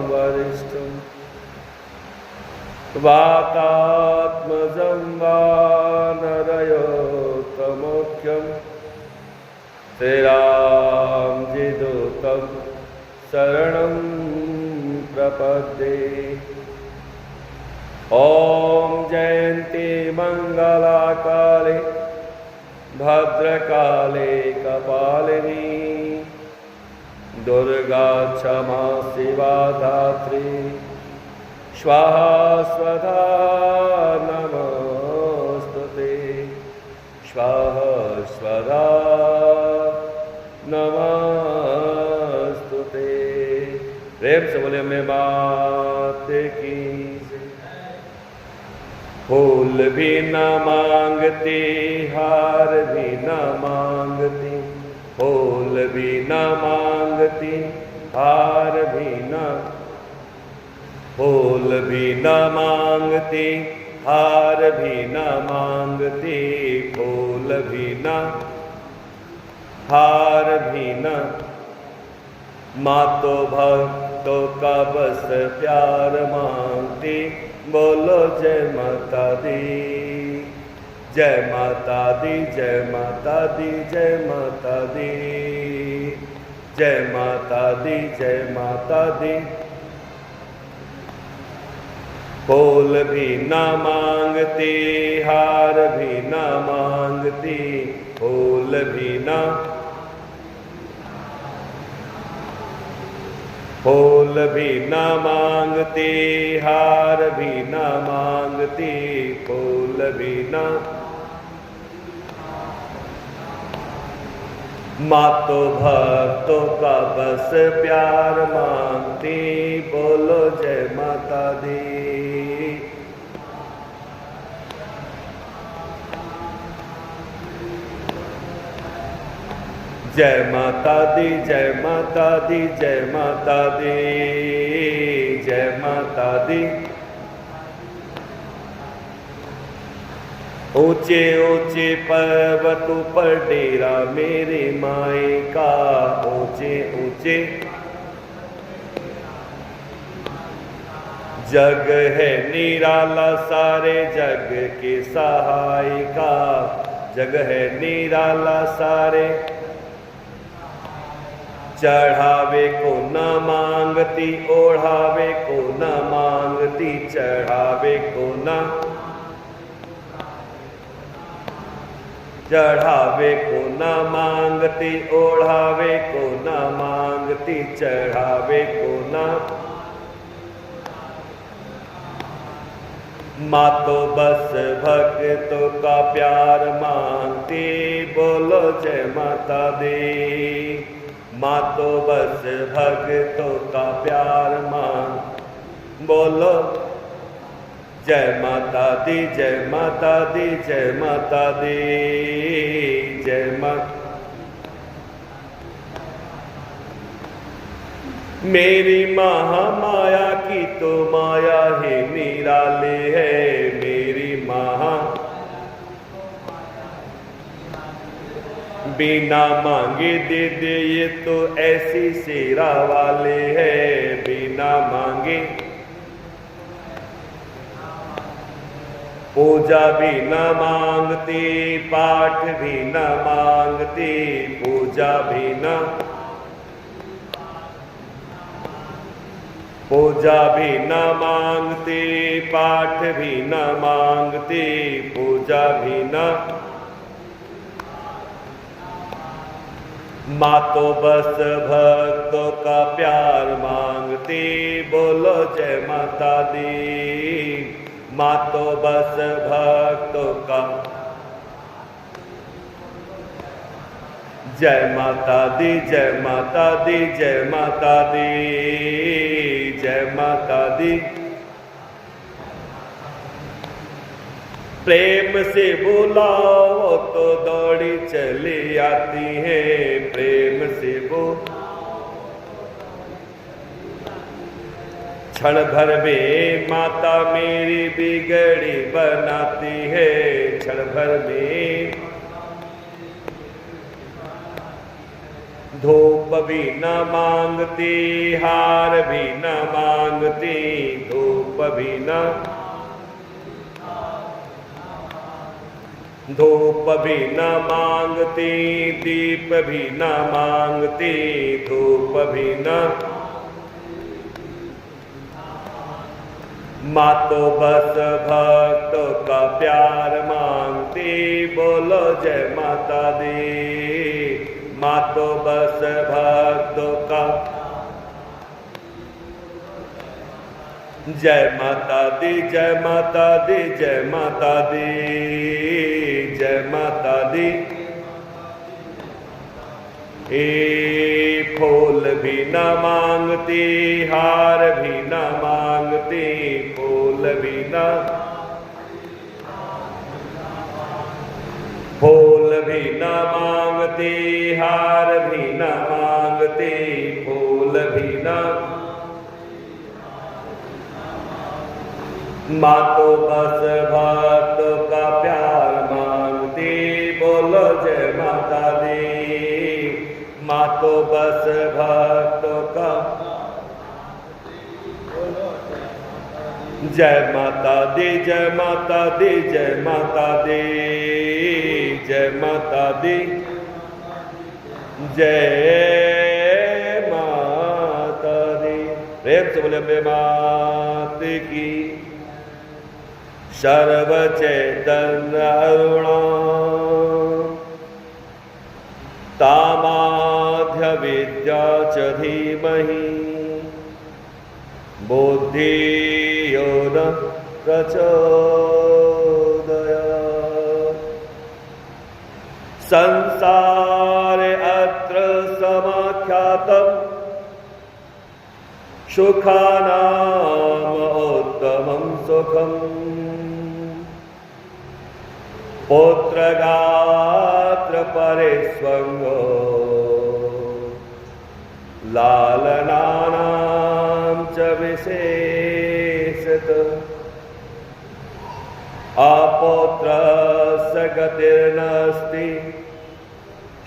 वरिष्ठं वातात्मजं वानरयोत्तमोख्यं श्रीरामजिदूतं शरणं प्रपद्ये। ॐ जयन्ती मङ्गलाकाले भद्रकाले कपालिनी दुर्गा क्षमा शिवा धात्री स्वाहा स्वधा नमोस्तुते स्वाहा स्वधा नमोस्तुते। प्रेम से बोले मैं बात की। फूल भी न मांगती हार भी न मांगती, फूल भी न मांगती हार भी न, फूल भी न मांगती हार भी न मांगती, फूल भी न हार भी न। माँ तो भक्तों का बस प्यार मांगती, बोलो जय माता दी, जय माता दी, जय माता दी, जय माता दी, जय माता दी, जय माता दी। फूल भी न मांगती हार भी न मांगती, फूल भी न, फूल भी न मांगती हार भी न मांगती, फूल भी न। माँ तो भक्तों का बस प्यार मांगती, बोलो जय माता दी। जय माता दी, जय माता दी, जय माता दी, जय माता दी। ऊंचे ऊंचे पर्वत पर डेरा मेरे माए का, ऊंचे ऊंचे जग है निराला सारे जग के सहाय का, जग है निराला सारे। चढ़ावे को न मांगती ओढ़ावे को न मांगती, चढ़ावे को न, चढ़ावे को न मांगती ओढ़ावे को न मांगती, चढ़ावे को न। माँ तो बस भक्तों का प्यार मांगती, बोलो जय माता दी। माँ तो बस भक्तों का प्यार मांग, बोलो जय माता दी, जय माता दी, जय माता दी, जय माता। मेरी महामाया की तो माया है निराले है, मेरी महा बिना मांगे दे दे ये तो ऐसी सेरा वाले है, बिना मांगे। पूजा भी न मांगती पाठ भी न मांगती, पूजा भी न, पूजा भी न मांगती पाठ भी न मांगती, पूजा भी न। माँ तो बस भक्तों का प्यार मांगती, बोलो जय माता दी। माँ तो बस भक्तों का, जय माता दी, जय माता दी, जय माता दी, जय माता दी। प्रेम से बुलाओ तो दौड़ी चली आती है, प्रेम से वो क्षण भर में माता मेरी बिगड़ी बनाती है, क्षण भर में धूप भी न मांगती, हार भी न मांगती, धूप भी न, धूप भी न मांगती, दीप भी न मांगती, धूप भी न, माँ तो बस भक्तों का प्यार मांगती, बोलो जय माता दी। माँ तो बस भक्तों का, जय माता दी, जय माता दी, जय माता दी, जय माता दी। फूल भी न मांगती, हार भी न मांगती, फूल भी न, फूल भी न मांगती, हार भी न मांगती, फूल भी न, माँ तो बस भक्तों का प्यार मांगती, बोलो जय माता दी। माँ तो बस भक्तों का, जय माता दी, जय माता दी, जय माता दी, जय माता दी, जय माता दी। प्रेम से बोले अम्बे मात की। सर्व चैतन्य अरुणा तामाध्य विद्या च धीमहि बुद्धि यो न प्रचोदयात्। संसारे अत्र समाख्यातम् सुखानाम उत्तमं सुखम् पुत्रगात्र परिस्वंगो लालनानां च विशेषत अपुत्रस्य गतिर्नास्ति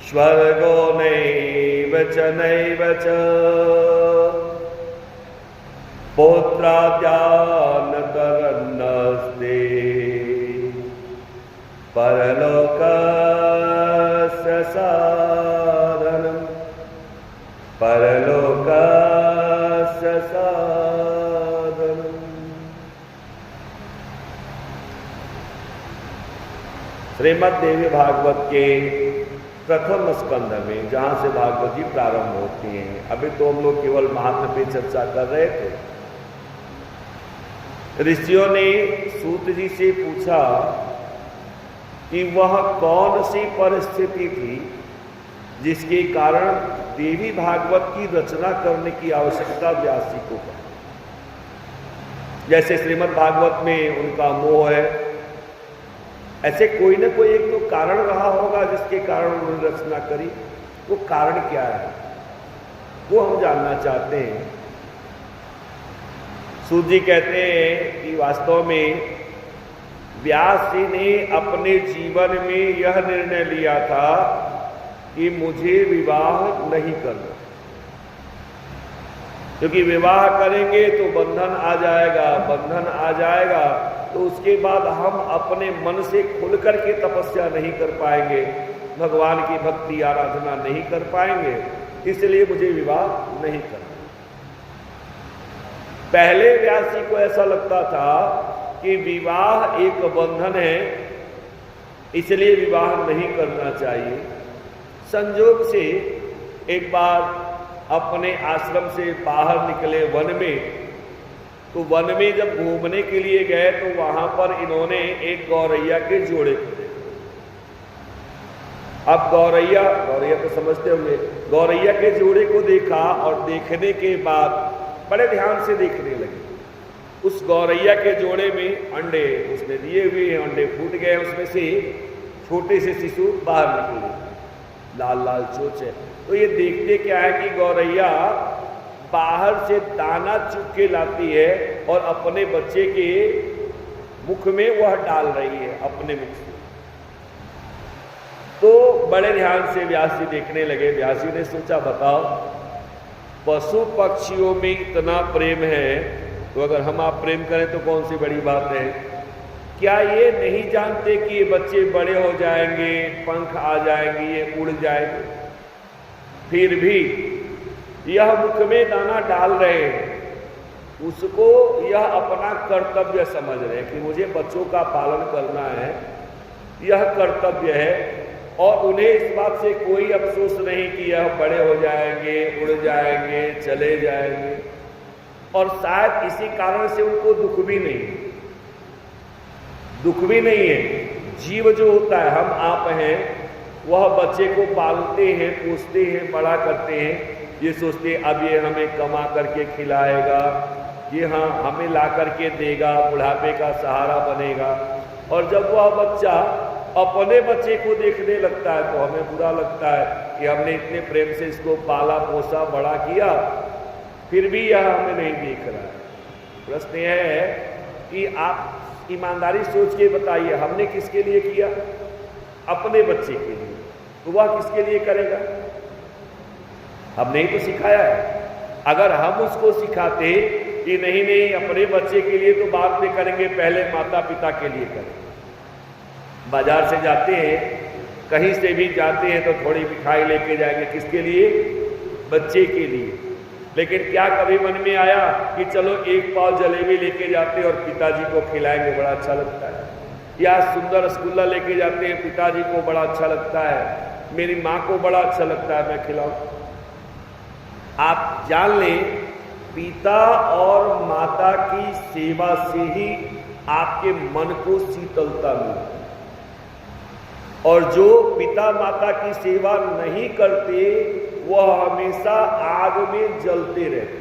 स्वर्गो नैव च नैव च पुत्राद्यानतरन्नास्ति परलोकस्य साधनं परलोकस्य साधनं। श्रीमद् देवी भागवत के प्रथम स्कंध में जहां से भागवत जी प्रारंभ होती हैं, अभी तो हम लोग केवल महात्म्य पे चर्चा कर रहे थे। ऋषियों ने सूत जी से पूछा कि वह कौन सी परिस्थिति थी जिसके कारण देवी भागवत की रचना करने की आवश्यकता व्यास जी को पड़ी। जैसे श्रीमद् भागवत में उनका मोह है, ऐसे कोई न कोई एक तो कारण रहा होगा जिसके कारण उन्होंने रचना करी। वो कारण क्या है वो हम जानना चाहते हैं। सूत जी कहते हैं कि वास्तव में व्यास जी ने अपने जीवन में यह निर्णय लिया था कि मुझे विवाह नहीं करना, क्योंकि विवाह करेंगे तो बंधन आ जाएगा, बंधन आ जाएगा तो उसके बाद हम अपने मन से खुल करके तपस्या नहीं कर पाएंगे, भगवान की भक्ति आराधना नहीं कर पाएंगे, इसलिए मुझे विवाह नहीं करना। पहले व्यास जी को ऐसा लगता था कि विवाह एक बंधन है, इसलिए विवाह नहीं करना चाहिए। संयोग से एक बार अपने आश्रम से बाहर निकले वन में, तो वन में जब घूमने के लिए गए तो वहां पर इन्होंने एक गौरैया के जोड़े को देखा। अब गौरैया तो समझते होंगे, गौरैया के जोड़े को देखा और देखने के बाद बड़े ध्यान से देखने लगे। उस गौरैया के जोड़े में अंडे उसने दिए हुए हैं, अंडे फूट गए, उसमें से छोटे से शिशु बाहर निकले, लाल लाल चोच है। तो ये देखते क्या है कि गौरैया बाहर से दाना चुग के लाती है और अपने बच्चे के मुख में वह डाल रही है अपने मुख से। तो बड़े ध्यान से व्यास जी देखने लगे। व्यास जी ने सोचा, बताओ पशु पक्षियों में इतना प्रेम है, तो अगर हम आप प्रेम करें तो कौन सी बड़ी बात है। क्या ये नहीं जानते कि ये बच्चे बड़े हो जाएंगे, पंख आ जाएंगे, ये उड़ जाएंगे, फिर भी यह मुख में दाना डाल रहे हैं, उसको यह अपना कर्तव्य समझ रहे हैं कि मुझे बच्चों का पालन करना है, यह कर्तव्य है। और उन्हें इस बात से कोई अफसोस नहीं कि यह बड़े हो जाएंगे, उड़ जाएंगे, चले जाएंगे, और शायद इसी कारण से उनको दुख भी नहीं है। जीव जो होता है, हम आप हैं, वह बच्चे को पालते हैं, पोसते हैं, बड़ा करते हैं, ये सोचते हैं अब ये हमें कमा करके खिलाएगा, ये हाँ हमें ला करके देगा, बुढ़ापे का सहारा बनेगा। और जब वह बच्चा अपने बच्चे को देखने लगता है तो हमें बुरा लगता है कि हमने इतने प्रेम से इसको पाला, पोसा, बड़ा किया, फिर भी यह हमें नहीं देख रहा है। प्रश्न यह है कि आप ईमानदारी सोच के बताइए, हमने किसके लिए किया? अपने बच्चे के लिए। तो वह किसके लिए करेगा? हमने ही तो सिखाया है। अगर हम उसको सिखाते कि नहीं नहीं अपने बच्चे के लिए तो बाद में करेंगे, पहले माता पिता के लिए करेंगे। बाजार से जाते हैं, कहीं से भी जाते हैं तो थोड़ी मिठाई लेके जाएंगे, किसके लिए? बच्चे के लिए। लेकिन क्या कभी मन में आया कि चलो एक पाव जलेबी लेके जाते और पिताजी को खिलाएंगे, बड़ा अच्छा लगता है। या सुंदर रसगुल्ला लेके जाते हैं, पिताजी को बड़ा अच्छा लगता है, मेरी माँ को बड़ा अच्छा लगता है, मैं खिलाऊं। आप जान लें, पिता और माता की सेवा से ही आपके मन को शीतलता मिलती है। और जो पिता माता की सेवा नहीं करते, वह हमेशा आग में जलते रहते।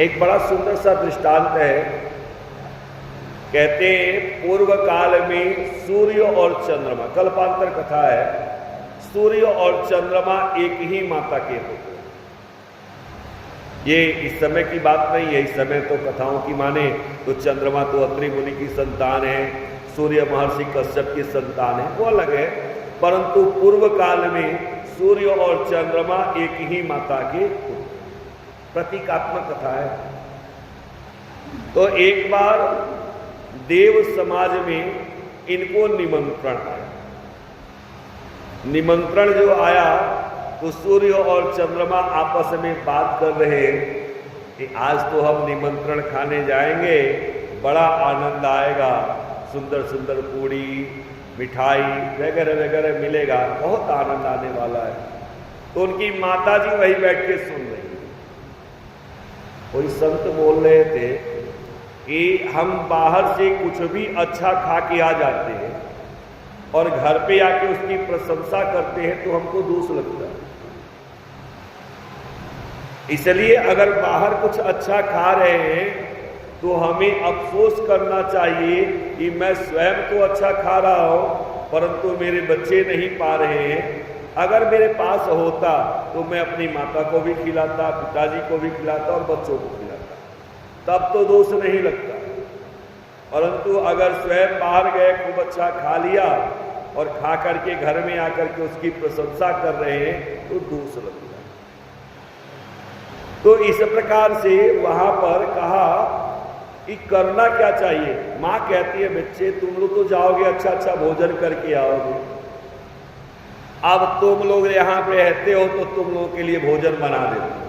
एक बड़ा सुंदर सा दृष्टांत है। कहते हैं पूर्व काल में सूर्य और चंद्रमा, कल्पांतर कथा है, सूर्य और चंद्रमा एक ही माता के होते। ये इस समय की बात नहीं है, इस समय तो कथाओं की माने तो चंद्रमा तो अत्रि मुनि की संतान है, सूर्य महर्षि कश्यप की संतान है, वो अलग है। परंतु पूर्व काल में सूर्य और चंद्रमा एक ही माता के प्रतीकात्मक कथा है। तो एक बार देव समाज में इनको निमंत्रण आया। निमंत्रण जो आया तो सूर्य और चंद्रमा आपस में बात कर रहे हैं कि आज तो हम निमंत्रण खाने जाएंगे, बड़ा आनंद आएगा, सुंदर सुंदर पूड़ी, मिठाई वगैरह वगैरह मिलेगा, बहुत आनंद आने वाला है। तो उनकी माता जी वही बैठ के सुन रही। कोई संत बोल रहे थे कि हम बाहर से कुछ भी अच्छा खा के आ जाते हैं और घर पे आके उसकी प्रशंसा करते हैं तो हमको दोष लगता है। इसलिए अगर बाहर कुछ अच्छा खा रहे हैं तो हमें अफसोस करना चाहिए कि मैं स्वयं तो अच्छा खा रहा हूं परंतु मेरे बच्चे नहीं पा रहे हैं। अगर मेरे पास होता तो मैं अपनी माता को भी खिलाता, पिताजी को भी खिलाता और बच्चों को खिलाता, तब तो दोष नहीं लगता। परंतु अगर स्वयं बाहर गए, खूब अच्छा खा लिया और खा करके घर में आकर के उसकी प्रशंसा कर रहे हैं तो दोष लगता है। तो इस प्रकार से वहां पर कहा कि करना क्या चाहिए। माँ कहती है बच्चे तुम लोग तो जाओगे, अच्छा अच्छा भोजन करके आओगे, अब तुम लोग यहाँ पे रहते हो तो तुम लोगों के लिए भोजन बना देते हो।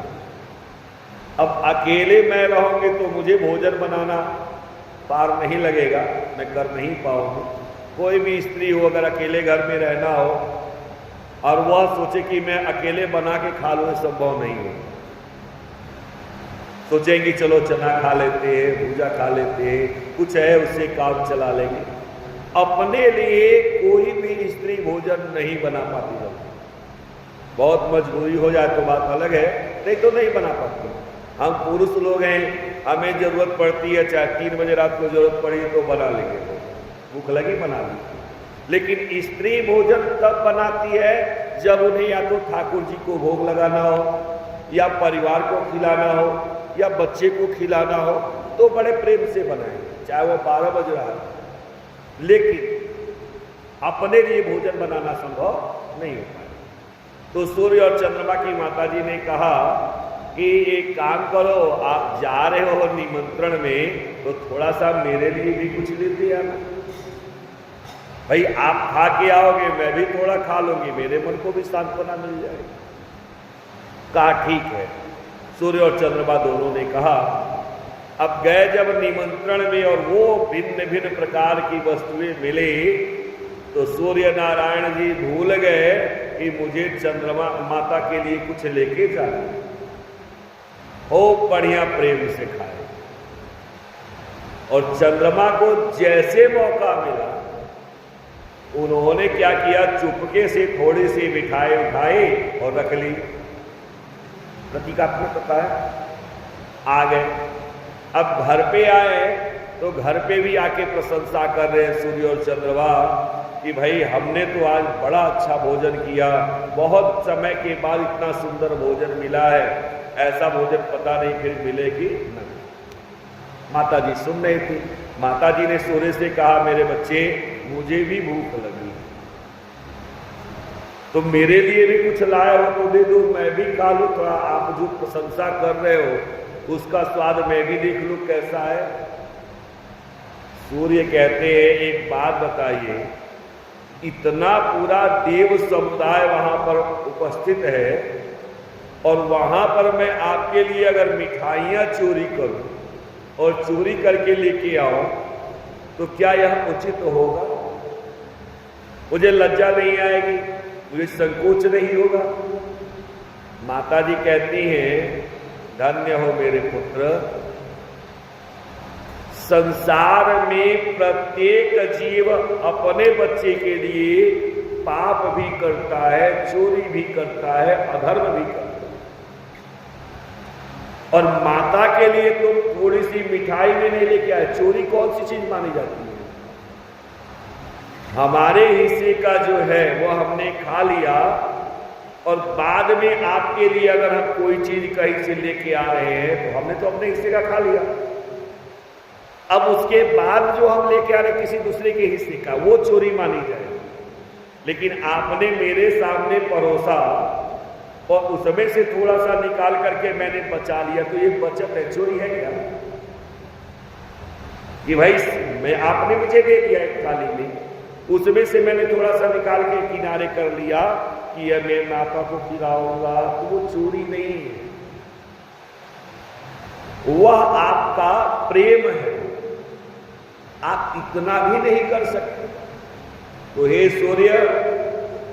अब अकेले मैं रहूंगी तो मुझे भोजन बनाना पार नहीं लगेगा, मैं कर नहीं पाऊंगी। कोई भी स्त्री हो अगर अकेले घर में रहना हो और वह सोचे कि मैं अकेले बना के खा लूँ, संभव नहीं है। सोचेंगे चलो चना खा लेते हैं, भूजा खा लेते हैं, कुछ है उससे काम चला लेंगे। अपने लिए कोई भी स्त्री भोजन नहीं बना पाती है। बहुत मजबूरी हो जाए तो बात अलग है, नहीं तो नहीं बना पाते। हम पुरुष लोग हैं, हमें जरूरत पड़ती है, चाहे 3 बजे रात को जरूरत पड़ी तो बना लेंगे, भूख लगी बना ली। लेकिन स्त्री भोजन तब बनाती है जब उन्हें या तो ठाकुर जी को भोग लगाना हो, या परिवार को खिलाना हो, या बच्चे को खिलाना हो, तो बड़े प्रेम से बनाएंगे, चाहे वो 12 बज रहा है। लेकिन अपने लिए भोजन बनाना संभव नहीं हो पाएगा। तो सूर्य और चंद्रमा की माताजी ने कहा कि एक काम करो, आप जा रहे हो निमंत्रण में तो थोड़ा सा मेरे लिए भी कुछ लेते आना। भाई आप खा के आओगे, मैं भी थोड़ा खा लूंगी, मेरे मन को भी सांत्वना मिल जाएगी। कहा ठीक है। सूर्य और चंद्रमा दोनों ने कहा। अब गए जब निमंत्रण में और वो भिन्न भिन्न प्रकार की वस्तुएं मिले तो सूर्य नारायण जी भूल गए कि मुझे चंद्रमा माता के लिए कुछ लेके जाना। हो बढ़िया प्रेम से खाए। और चंद्रमा को जैसे मौका मिला उन्होंने क्या किया, चुपके से थोड़ी सी मिठाई उठाई और रख ली। प्रतीकात्मक होता है। आ गए। अब घर पे आए तो घर पे भी आके प्रशंसा कर रहे हैं सूर्य और चंद्रमा कि भाई हमने तो आज बड़ा अच्छा भोजन किया, बहुत समय के बाद इतना सुंदर भोजन मिला है, ऐसा भोजन पता नहीं फिर मिलेगी नहीं। माता जी सुन रही थी। माता जी ने सूर्य से कहा, मेरे बच्चे मुझे भी भूख लगी, तो मेरे लिए भी कुछ लाए हो तो दे दो, मैं भी खा लूं। थोड़ा आप जो प्रशंसा कर रहे हो उसका स्वाद मैं भी देख लूं कैसा है। सूर्य कहते हैं, एक बात बताइए, इतना पूरा देव समुदाय वहां पर उपस्थित है और वहां पर मैं आपके लिए अगर मिठाइयां चोरी करूं और चोरी करके लेके आऊं तो क्या यह उचित होगा? मुझे लज्जा नहीं आएगी, मुझे संकोच नहीं होगा? माता जी कहती हैं, धन्य हो मेरे पुत्र, संसार में प्रत्येक जीव अपने बच्चे के लिए पाप भी करता है, चोरी भी करता है, अधर्म भी करता है। और माता के लिए तुम थोड़ी सी मिठाई में नहीं लेके आए, चोरी कौन सी चीज मानी जाती है? हमारे हिस्से का जो है वो हमने खा लिया और बाद में आपके लिए अगर हम कोई चीज कहीं से लेके आ रहे हैं तो हमने तो अपने हिस्से का खा लिया। अब उसके बाद जो हम लेके आ रहे किसी दूसरे के हिस्से का, वो चोरी मानी जाएगी। लेकिन आपने मेरे सामने परोसा और उसमें से थोड़ा सा निकाल करके मैंने बचा लिया, तो ये बचत है, चोरी है क्या? कि भाई मैं आपने मुझे दे दिया एक थाली में, उसमें से मैंने थोड़ा सा निकाल के किनारे कर लिया कि यह मैं माता को खिलाऊंगा, तो वो चोरी नहीं है, वह आपका प्रेम है। आप इतना भी नहीं कर सकते। तो हे सूर्य,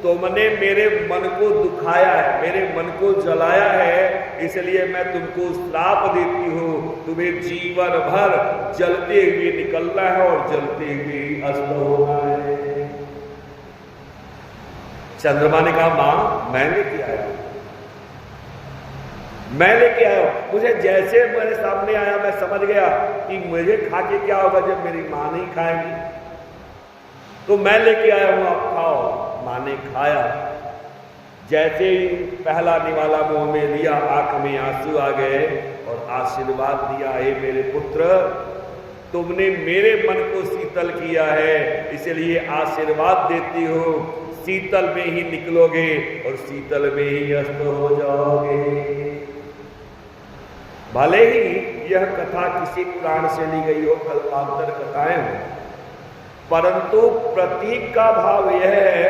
तुमने मेरे मन को दुखाया है, मेरे मन को जलाया है, इसलिए मैं तुमको श्राप देती हूं, तुम्हें जीवन भर जलते हुए निकलना है और जलते हुए अस्त होना है। चंद्रमा ने कहा, मां मैं लेके आया, मैं लेके आया। मुझे जैसे मेरे सामने आया मैं समझ गया कि मुझे खा के क्या होगा जब मेरी मां नहीं खाएगी, तो मैं लेके आया हूं, आप खाओ। मां ने खाया। जैसे ही पहला निवाला मुंह में लिया, आंख में आंसू आ गए और आशीर्वाद दिया, हे मेरे पुत्र, तुमने मेरे मन को शीतल किया है, इसलिए आशीर्वाद देती हो, शीतल में ही निकलोगे और शीतल में ही अस्त हो जाओगे। भले ही यह कथा किसी पुराण से ली गई हो, कल्पांतर कथाएं हो, परंतु प्रतीक का भाव यह है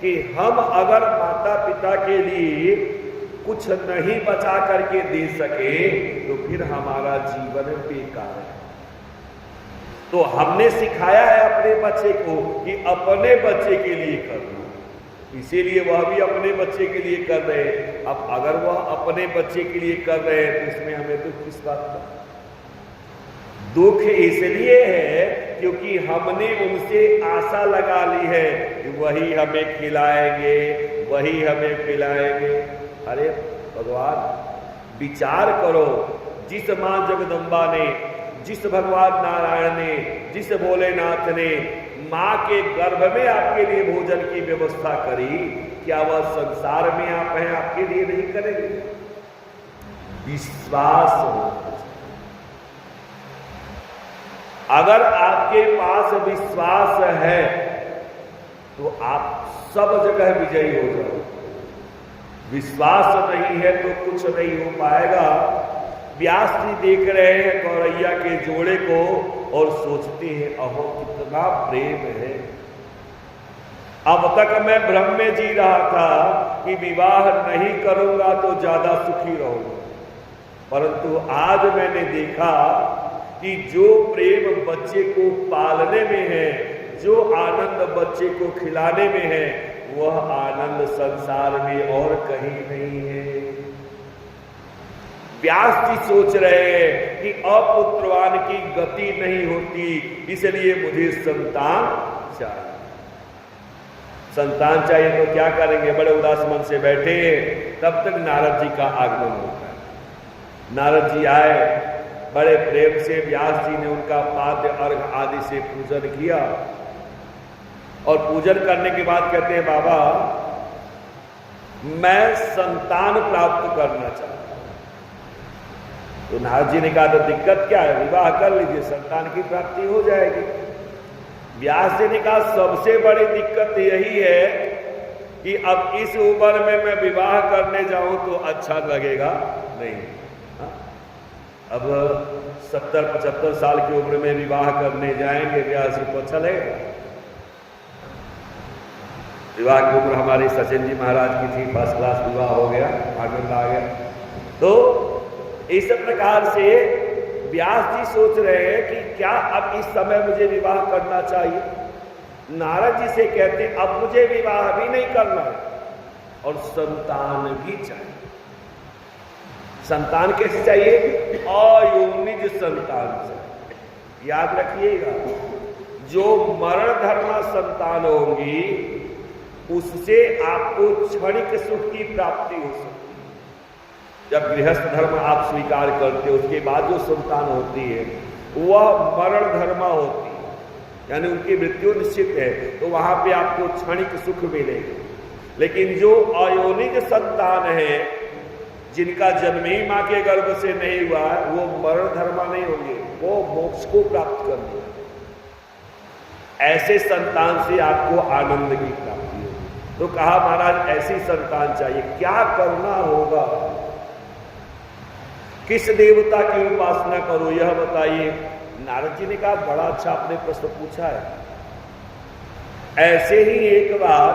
कि हम अगर माता पिता के लिए कुछ नहीं बचा करके दे सके तो फिर हमारा जीवन बेकार है। तो हमने सिखाया है अपने बच्चे को कि अपने बच्चे के लिए करना, इसीलिए वह भी अपने बच्चे के लिए कर रहे हैं। अब अगर वह अपने बच्चे के लिए कर रहे हैं तो इसमें हमें दुख किस बात का? दुख इसलिए है क्योंकि हमने उनसे आशा लगा ली है कि वही हमें खिलाएंगे, वही हमें पिलाएंगे। अरे भगवान, विचार करो, जिस मां जगदम्बा ने, जिस भगवान नारायण ने, जिस भोलेनाथ ने मां के गर्भ में आपके लिए भोजन की व्यवस्था करी, क्या वह संसार में आप हैं आपके लिए नहीं करेंगे? विश्वास हो। अगर आपके पास विश्वास है तो आप सब जगह विजयी हो जाओ। विश्वास नहीं है तो कुछ नहीं हो पाएगा। व्यास जी देख रहे हैं गौरैया के जोड़े को और सोचते हैं अहो कितना प्रेम है। अब तक मैं भ्रम में जी रहा था कि विवाह नहीं करूंगा तो ज्यादा सुखी रहूंगा, परंतु आज मैंने देखा कि जो प्रेम बच्चे को पालने में है, जो आनंद बच्चे को खिलाने में है, वह आनंद संसार में और कहीं नहीं है। व्यास जी सोच रहे हैं कि अपुत्रवान की गति नहीं होती, इसलिए मुझे संतान चाहिए। संतान चाहिए तो क्या करेंगे, बड़े उदास मन से बैठे। तब तक नारद जी का आगमन होता है। नारद जी आए, बड़े प्रेम से व्यास जी ने उनका पाद्य अर्घ आदि से पूजन किया और पूजन करने के बाद कहते हैं बाबा मैं संतान प्राप्त करना चाहता हूं। तो नारद जी ने कहा तो दिक्कत क्या है, विवाह कर लीजिए, संतान की प्राप्ति हो जाएगी। व्यास जी ने कहा सबसे बड़ी दिक्कत यही है कि अब इस उम्र में मैं विवाह करने जाऊं तो अच्छा लगेगा नहीं। हा? अब 70-75 साल की उम्र में विवाह करने जाएंगे व्यास जी तो अच्छा लगेगा। विवाह की उम्र हमारी सचिन जी महाराज की थी, फर्स्ट क्लास विवाह हो गया, आनंद आ गया। तो इस प्रकार से व्यास जी सोच रहे हैं कि क्या अब इस समय मुझे विवाह करना चाहिए। नारद जी से कहते हैं अब मुझे विवाह भी नहीं करना है और संतान भी चाहिए। संतान कैसे चाहिए, अयोनिज संतान चाहिए। याद रखिएगा जो मरण धर्मा संतान होंगी उससे आपको क्षणिक सुख की प्राप्ति हो सकती है। जब गृहस्थ धर्म आप स्वीकार करते हो उसके बाद जो संतान होती है वह मरण धर्मा होती है, यानी उनकी मृत्यु निश्चित है, तो वहां पे आपको क्षणिक सुख मिलेगा। लेकिन जो अयोनिज संतान है जिनका जन्म ही मां के गर्भ से नहीं हुआ वो मरण धर्मा नहीं होंगे, वो मोक्ष को प्राप्त करेंगे। ऐसे संतान से आपको आनंद की प्राप्ति होगी। तो कहा महाराज ऐसी संतान चाहिए, क्या करना होगा, किस देवता की उपासना करो यह बताइए। नारद जी ने कहा बड़ा अच्छा आपने प्रश्न पूछा है। ऐसे ही एक बार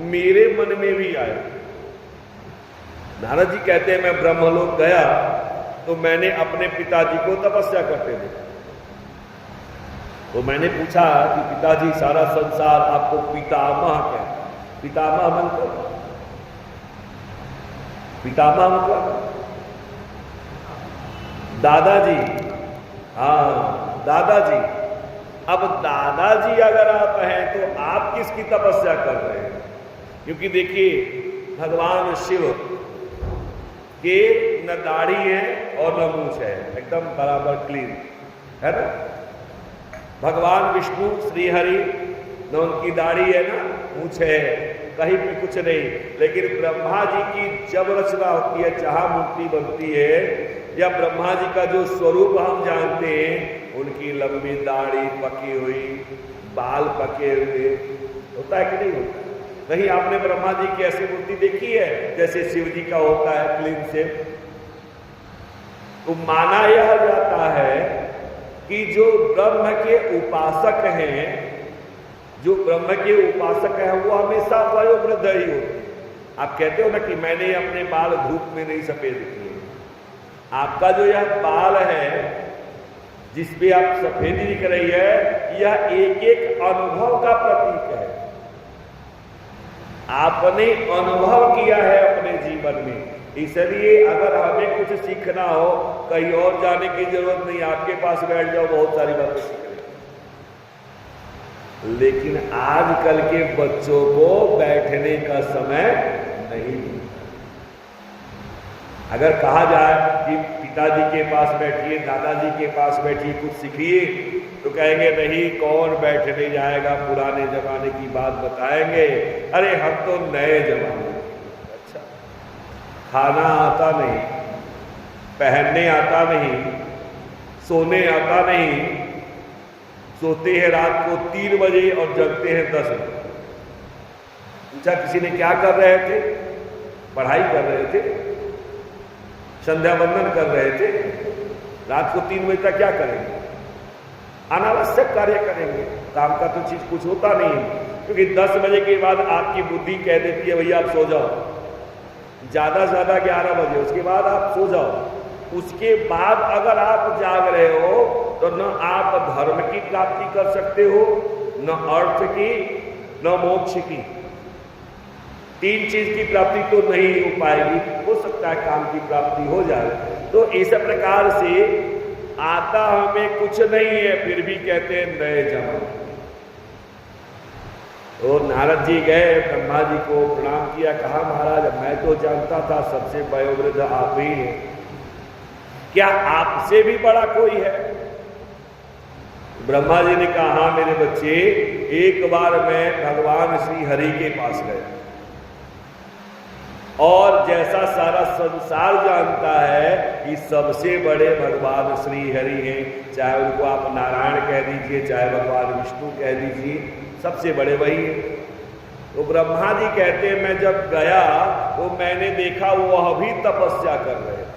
मेरे मन में भी आया। नारद जी कहते हैं मैं ब्रह्मलोक गया तो मैंने अपने पिताजी को तपस्या करते देखा। तो मैंने पूछा कि पिताजी सारा संसार आपको पितामह कहता है, पितामह मतलब पितामह मतलब दादाजी। हाँ दादाजी। अब दादाजी अगर आप हैं तो आप किसकी तपस्या कर रहे हैं, क्योंकि देखिए भगवान शिव के न दाढ़ी है और न मूंछ है, एकदम बराबर क्लीन है ना। भगवान विष्णु श्रीहरि न उनकी दाढ़ी है ना मूंछ है, कहीं पे कुछ नहीं। लेकिन ब्रह्मा जी की जब रचना होती है, जहां मूर्ति बनती है या ब्रह्मा जी का जो स्वरूप हम जानते हैं, उनकी लंबी दाढ़ी पकी हुई, बाल पके हुए, होता है कि नहीं होता। कहीं आपने ब्रह्मा जी की ऐसी मूर्ति देखी है जैसे शिव जी का होता है क्लीन से। तो माना यह जाता है कि जो ब्रह्म के उपासक हैं, जो ब्रह्म के उपासक हैं वो हमेशा वयोवृद्ध ही होते हैं। आप कहते हो ना कि मैंने अपने बाल धूप में नहीं सफेद किए। आपका जो यह बाल है जिसपे आप सफेदी दिख रही है, यह एक एक अनुभव का प्रतीक है। आपने अनुभव किया है अपने जीवन में, इसलिए अगर हमें कुछ सीखना हो कहीं और जाने की जरूरत नहीं, आपके पास बैठ जाओ बहुत सारी बातें सीख लें। लेकिन आजकल के बच्चों को बैठने का समय नहीं। अगर कहा जाए कि पिताजी के पास बैठिए, दादाजी के पास बैठिए, कुछ सीखिए, तो कहेंगे नहीं कौन बैठने जाएगा, पुराने जमाने की बात बताएंगे। अरे हम तो नए जमाने। अच्छा, खाना आता नहीं, पहनने आता नहीं, सोने आता नहीं, सोते हैं रात को 3 बजे और जगते हैं 10 बजे। पूछा किसी ने क्या कर रहे थे? पढ़ाई कर रहे थे, संध्या वंदन कर रहे थे। रात को 3 बजे तक क्या करेंगे? अनावश्यक कार्य करेंगे। काम का तो चीज कुछ होता नहीं है, क्योंकि 10 बजे के बाद आपकी बुद्धि कह देती है भैया आप सो जाओ, ज्यादा से ज्यादा 11 बजे, उसके बाद आप सो जाओ। उसके बाद अगर आप जाग रहे हो तो न आप धर्म की प्राप्ति कर सकते हो, न अर्थ की, न मोक्ष की। 3 चीज की प्राप्ति तो नहीं हो पाएगी। हो सकता है काम की प्राप्ति हो जाए। तो इस प्रकार से आता हमें कुछ नहीं है, फिर भी कहते हैं नए जमाने। और नारद जी गए, ब्रह्मा जी को प्रणाम किया, कहा महाराज मैं तो जानता था सबसे वयोवृद्ध आप ही हैं, क्या आपसे भी बड़ा कोई है? ब्रह्मा जी ने कहा हाँ मेरे बच्चे, एक बार मैं भगवान श्री हरि के पास गया और जैसा सारा संसार जानता है कि सबसे बड़े भगवान श्री हरि हैं, चाहे उनको आप नारायण कह दीजिए, चाहे भगवान विष्णु कह दीजिए, सबसे बड़े वही हैं। तो ब्रह्मा जी कहते हैं मैं जब गया तो मैंने देखा वह भी तपस्या कर रहे थे।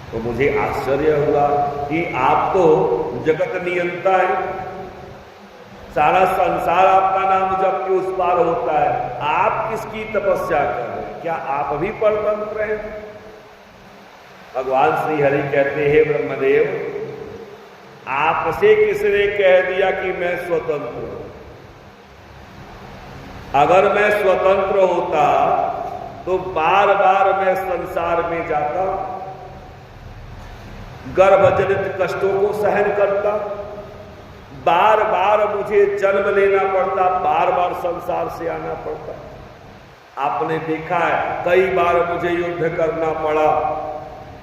तो मुझे आश्चर्य हुआ कि आप तो जगत नियंता है, सारा संसार आपका नाम जप के उस पार होता है, आप किसकी तपस्या कर रहे हैं? क्या आप भी परतंत्र हैं? भगवान श्री हरि कहते हैं ब्रह्मदेव, आपसे किसने कह दिया कि मैं स्वतंत्र हूं? अगर मैं स्वतंत्र होता तो बार बार मैं संसार में जाता, गर्भजनित कष्टों को सहन करता, बार बार मुझे जन्म लेना पड़ता, बार बार संसार से आना पड़ता। आपने देखा है कई बार मुझे युद्ध करना पड़ा,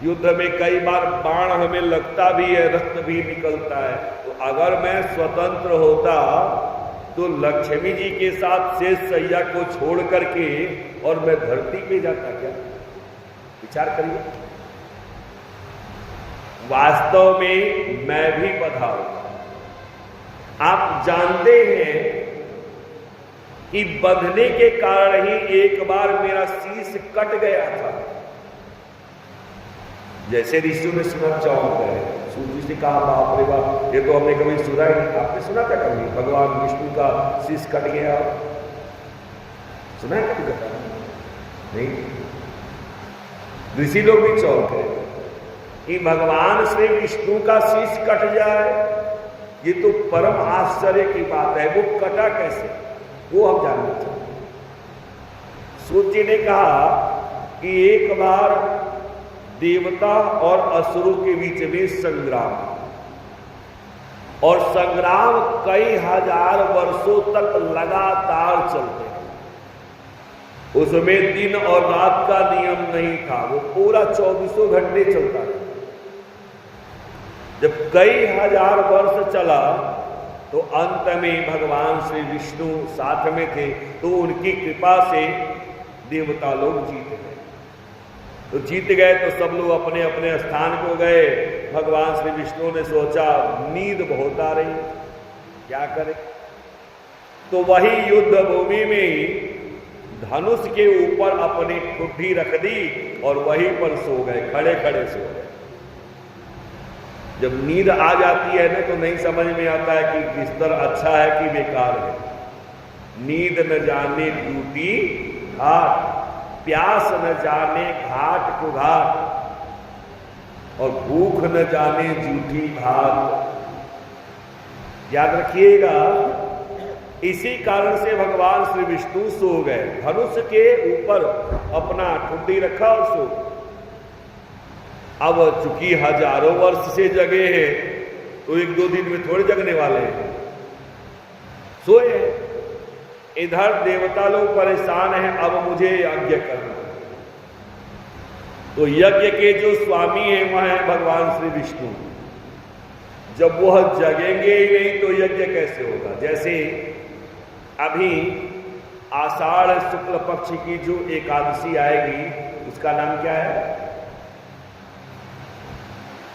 युद्ध में कई बार बाण हमें लगता भी है, रक्त भी निकलता है। तो अगर मैं स्वतंत्र होता तो लक्ष्मी जी के साथ शेष सैया को छोड़ करके और मैं धरती पे जाता क्या? विचार करिए। वास्तव में मैं भी बधा हूं। आप जानते हैं कि बंधने के कारण ही एक बार मेरा शीश कट गया था। जैसे ऋषियों ने सुना चौंक गए, सूर्य से कहा बाप रे बाप, ये तो हमने कभी सुना ही नहीं। आपने सुना था कभी भगवान विष्णु का शीश कट गया? सुना है कभी? कथा नहीं। ऋषि लोग भी चौंक गए कि भगवान श्री विष्णु का शीश कट जाए, ये तो परम आश्चर्य की बात है। वो कटा कैसे, वो हम जानना चाहते हैं। सूर्य ने कहा कि एक बार देवता और असुरों के बीच में संग्राम, और संग्राम कई हजार वर्षों तक लगातार चलते हैं। उसमें दिन और रात का नियम नहीं था, वो पूरा 24 घंटे चलता है। जब कई हजार वर्ष चला तो अंत में भगवान श्री विष्णु साथ में थे, तो उनकी कृपा से देवता लोग जीत गए। तो जीत गए तो सब लोग अपने अपने स्थान को गए। भगवान श्री विष्णु ने सोचा नींद बहुत आ रही, क्या करें? तो वही युद्ध भूमि में ही धनुष के ऊपर अपनी ठुड्डी रख दी और वहीं पर सो गए, खड़े खड़े सो गए। जब नींद आ जाती है ना तो नहीं समझ में आता है कि बिस्तर अच्छा है कि बेकार है। नींद न जाने टूटी घाट, प्यास न जाने घाट को घाट, और भूख न जाने जूठी भात। याद रखिएगा, इसी कारण से भगवान श्री विष्णु सो गए, धनुष के ऊपर अपना ठुड्डी रखा और सो गए। अब चूंकि हजारों वर्ष से जगे हैं तो 1-2 दिन में थोड़े जगने वाले हैं, सोए। इधर देवता लोग परेशान हैं, अब मुझे यज्ञ करना। तो यज्ञ के जो स्वामी हैं वह है भगवान श्री विष्णु। जब वह जगेंगे ही नहीं तो यज्ञ कैसे होगा? जैसे अभी आषाढ़ शुक्ल पक्ष की जो एकादशी आएगी, उसका नाम क्या है?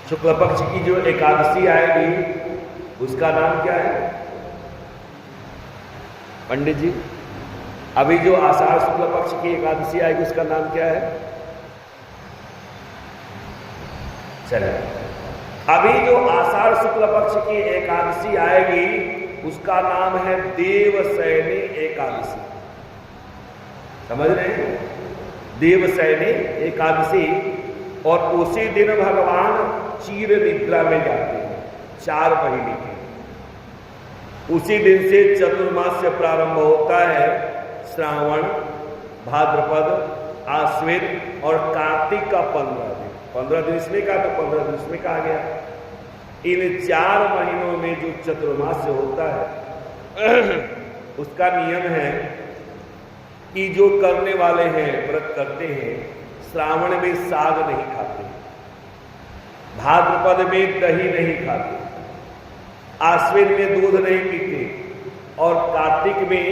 शुक्ल पक्ष की जो एकादशी आएगी उसका नाम क्या है पंडित जी? अभी जो आषाढ़ शुक्ल पक्ष की एकादशी आएगी उसका नाम क्या है? चलिए, अभी जो आषाढ़ शुक्ल पक्ष की एकादशी आएगी उसका नाम है देवशयनी एकादशी। समझ रहे हैं? देवशयनी एकादशी। और उसी दिन भगवान चीर निद्रा में जाते हैं 4 महीने के। उसी दिन से चतुर्मास से प्रारंभ होता है। श्रावण, भाद्रपद, आश्विन और कार्तिक का 15 दिन। 15 दिन इसमें का तो 15 दिन इसमें का आ गया। इन 4 महीनों में जो चतुर्मास होता है उसका नियम है कि जो करने वाले हैं, व्रत करते हैं, श्रावण में साग नहीं खाते, भाद्रपद में दही नहीं खाते, आश्विन में दूध नहीं पीते और कार्तिक में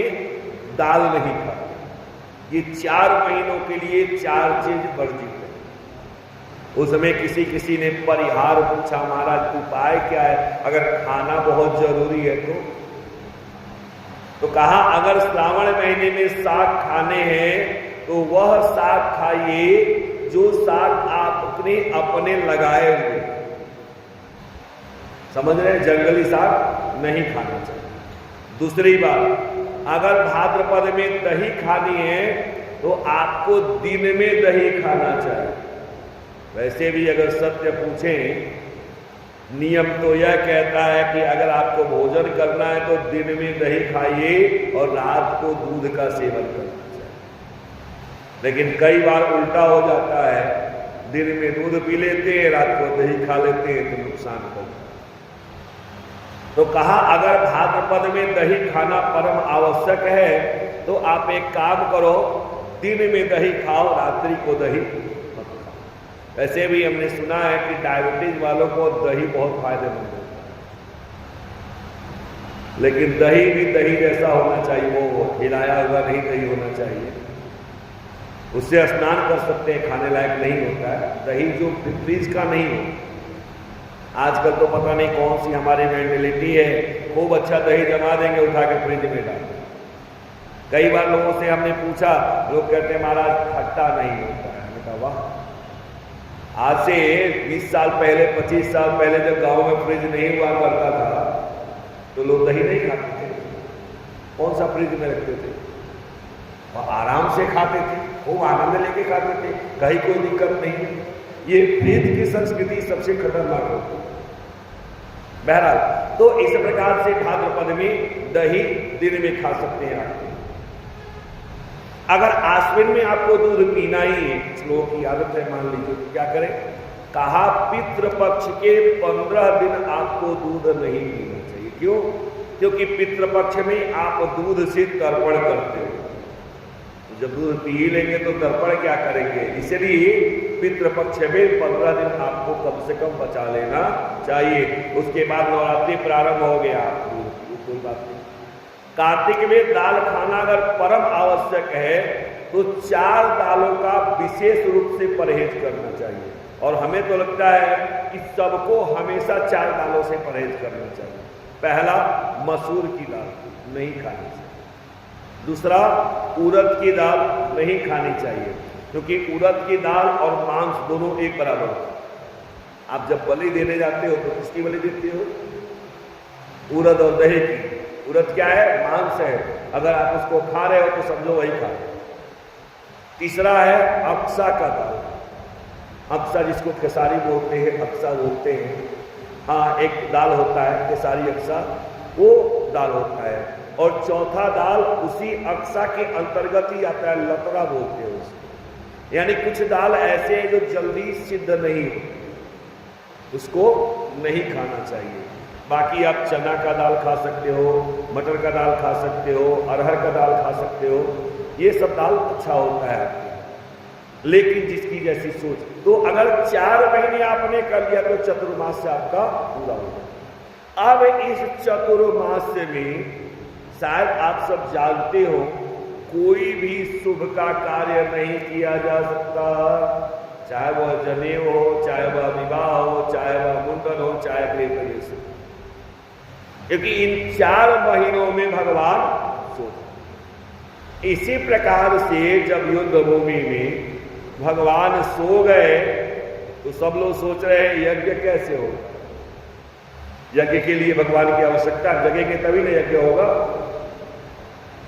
दाल नहीं खाते। ये 4 महीनों के लिए 4 चीज वर्जित है। उसमें किसी ने परिहार पूछा, महाराज उपाय क्या है अगर खाना बहुत जरूरी है तो कहा अगर श्रावण महीने में साग खाने हैं तो वह साग खाइए जो साग आपने अपने लगाए हुए। समझ रहे हैं? जंगली साग नहीं खाना चाहिए। दूसरी बात, अगर भाद्रपद में दही खानी है तो आपको दिन में दही खाना चाहिए। वैसे भी अगर सत्य पूछें, नियम तो यह कहता है कि अगर आपको भोजन करना है तो दिन में दही खाइए और रात को दूध का सेवन करना चाहिए। लेकिन कई बार उल्टा हो जाता है, दिन में दूध पी लेते हैं, रात को दही खा लेते हैं तो नुकसान करता है। तो कहा अगर भाद्रपद में दही खाना परम आवश्यक है तो आप एक काम करो, दिन में दही खाओ, रात्रि को दही मत खाओ। वैसे भी हमने सुना है कि डायबिटीज वालों को दही बहुत फायदेमंद है, लेकिन दही भी दही जैसा होना चाहिए, वो हिलाया हुआ नहीं दही होना चाहिए। उससे स्नान कर सकते हैं, खाने लायक नहीं होता है। दही जो फ्रीज का नहीं हो। आजकल तो पता नहीं कौन सी हमारी मेंटेलिटी है, खूब अच्छा दही जमा देंगे, उठा के फ्रिज में डाल देंगे। कई बार लोगों से हमने पूछा, लोग कहते हैं महाराज खट्टा नहीं होता है। हमने कहा वाह, आज से 20 साल पहले, 25 साल पहले जब गांव में फ्रिज नहीं हुआ करता था तो लोग दही नहीं खाते थे। कौन सा फ्रिज में रखते थे और आराम से खाते थे, खूब आनंद लेके खाते थे, कहीं कोई दिक्कत नहीं। ये फ्रिज की संस्कृति सबसे खतरनाक होती है। बहरहाल, तो इस प्रकार से भाद्रपद में दही दिन में खा सकते हैं आप। अगर आश्विन में आपको दूध पीना ही है, कुछ लोगों की आदत है, मान लीजिए, क्या करें? कहा पितृपक्ष के 15 दिन आपको दूध नहीं पीना चाहिए। क्यों? क्योंकि पितृपक्ष में आप दूध से तर्पण करते हो। तो जब दूध पी ही लेंगे तो तर्पण क्या करेंगे? इसलिए पितृपक्ष में 15 दिन आपको कम से कम बचा लेना चाहिए। उसके बाद नवरात्रि प्रारंभ हो गया, कोई बात नहीं। कार्तिक में दाल खाना अगर परम आवश्यक है तो 4 दालों का विशेष रूप से परहेज करना चाहिए। और हमें तो लगता है कि सबको हमेशा 4 दालों से परहेज करना चाहिए। पहला, मसूर की दाल नहीं खानी चाहिए। दूसरा, उड़द की दाल नहीं खानी चाहिए, क्योंकि उड़द की दाल और मांस दोनों एक बराबर होता है। आप जब बलि देने जाते हो तो किसकी बलि देते हो? उड़द और दही की। उड़द क्या है? मांस है। अगर आप उसको खा रहे हो तो समझो वही खा रहे हो। तीसरा है अक्सा का दाल। अक्सा जिसको खेसारी बोलते हैं, अक्सा बोलते हैं। हाँ, एक दाल होता है खेसारी अक्सा, वो दाल होता है। और चौथा दाल उसी अक्सा के अंतर्गत ही आता है, लतरा बोलते हैं उसको। यानी कुछ दाल ऐसे हैं जो जल्दी सिद्ध नहीं होती, उसको नहीं खाना चाहिए। बाकी आप चना का दाल खा सकते हो, मटर का दाल खा सकते हो, अरहर का दाल खा सकते हो। ये सब दाल अच्छा होता है, लेकिन जिसकी जैसी सोच। तो अगर 4 महीने आपने कर लिया तो चतुर्मास से आपका पूरा हो गया। अब इस चतुर्मास में शायद आप सब जानते हो, कोई भी शुभ का कार्य नहीं किया जा सकता, चाहे वह जनेऊ हो, चाहे वह विवाह हो, चाहे वह मुंडन हो, चाहे गृह प्रवेश हो, क्योंकि इन 4 महीनों में भगवान सोते। इसी प्रकार से जब युद्ध भूमि में भगवान सो गए तो सब लोग सोच रहे हैं यज्ञ कैसे होगा। यज्ञ के लिए भगवान की आवश्यकता जगेंगे तभी ना यज्ञ होगा।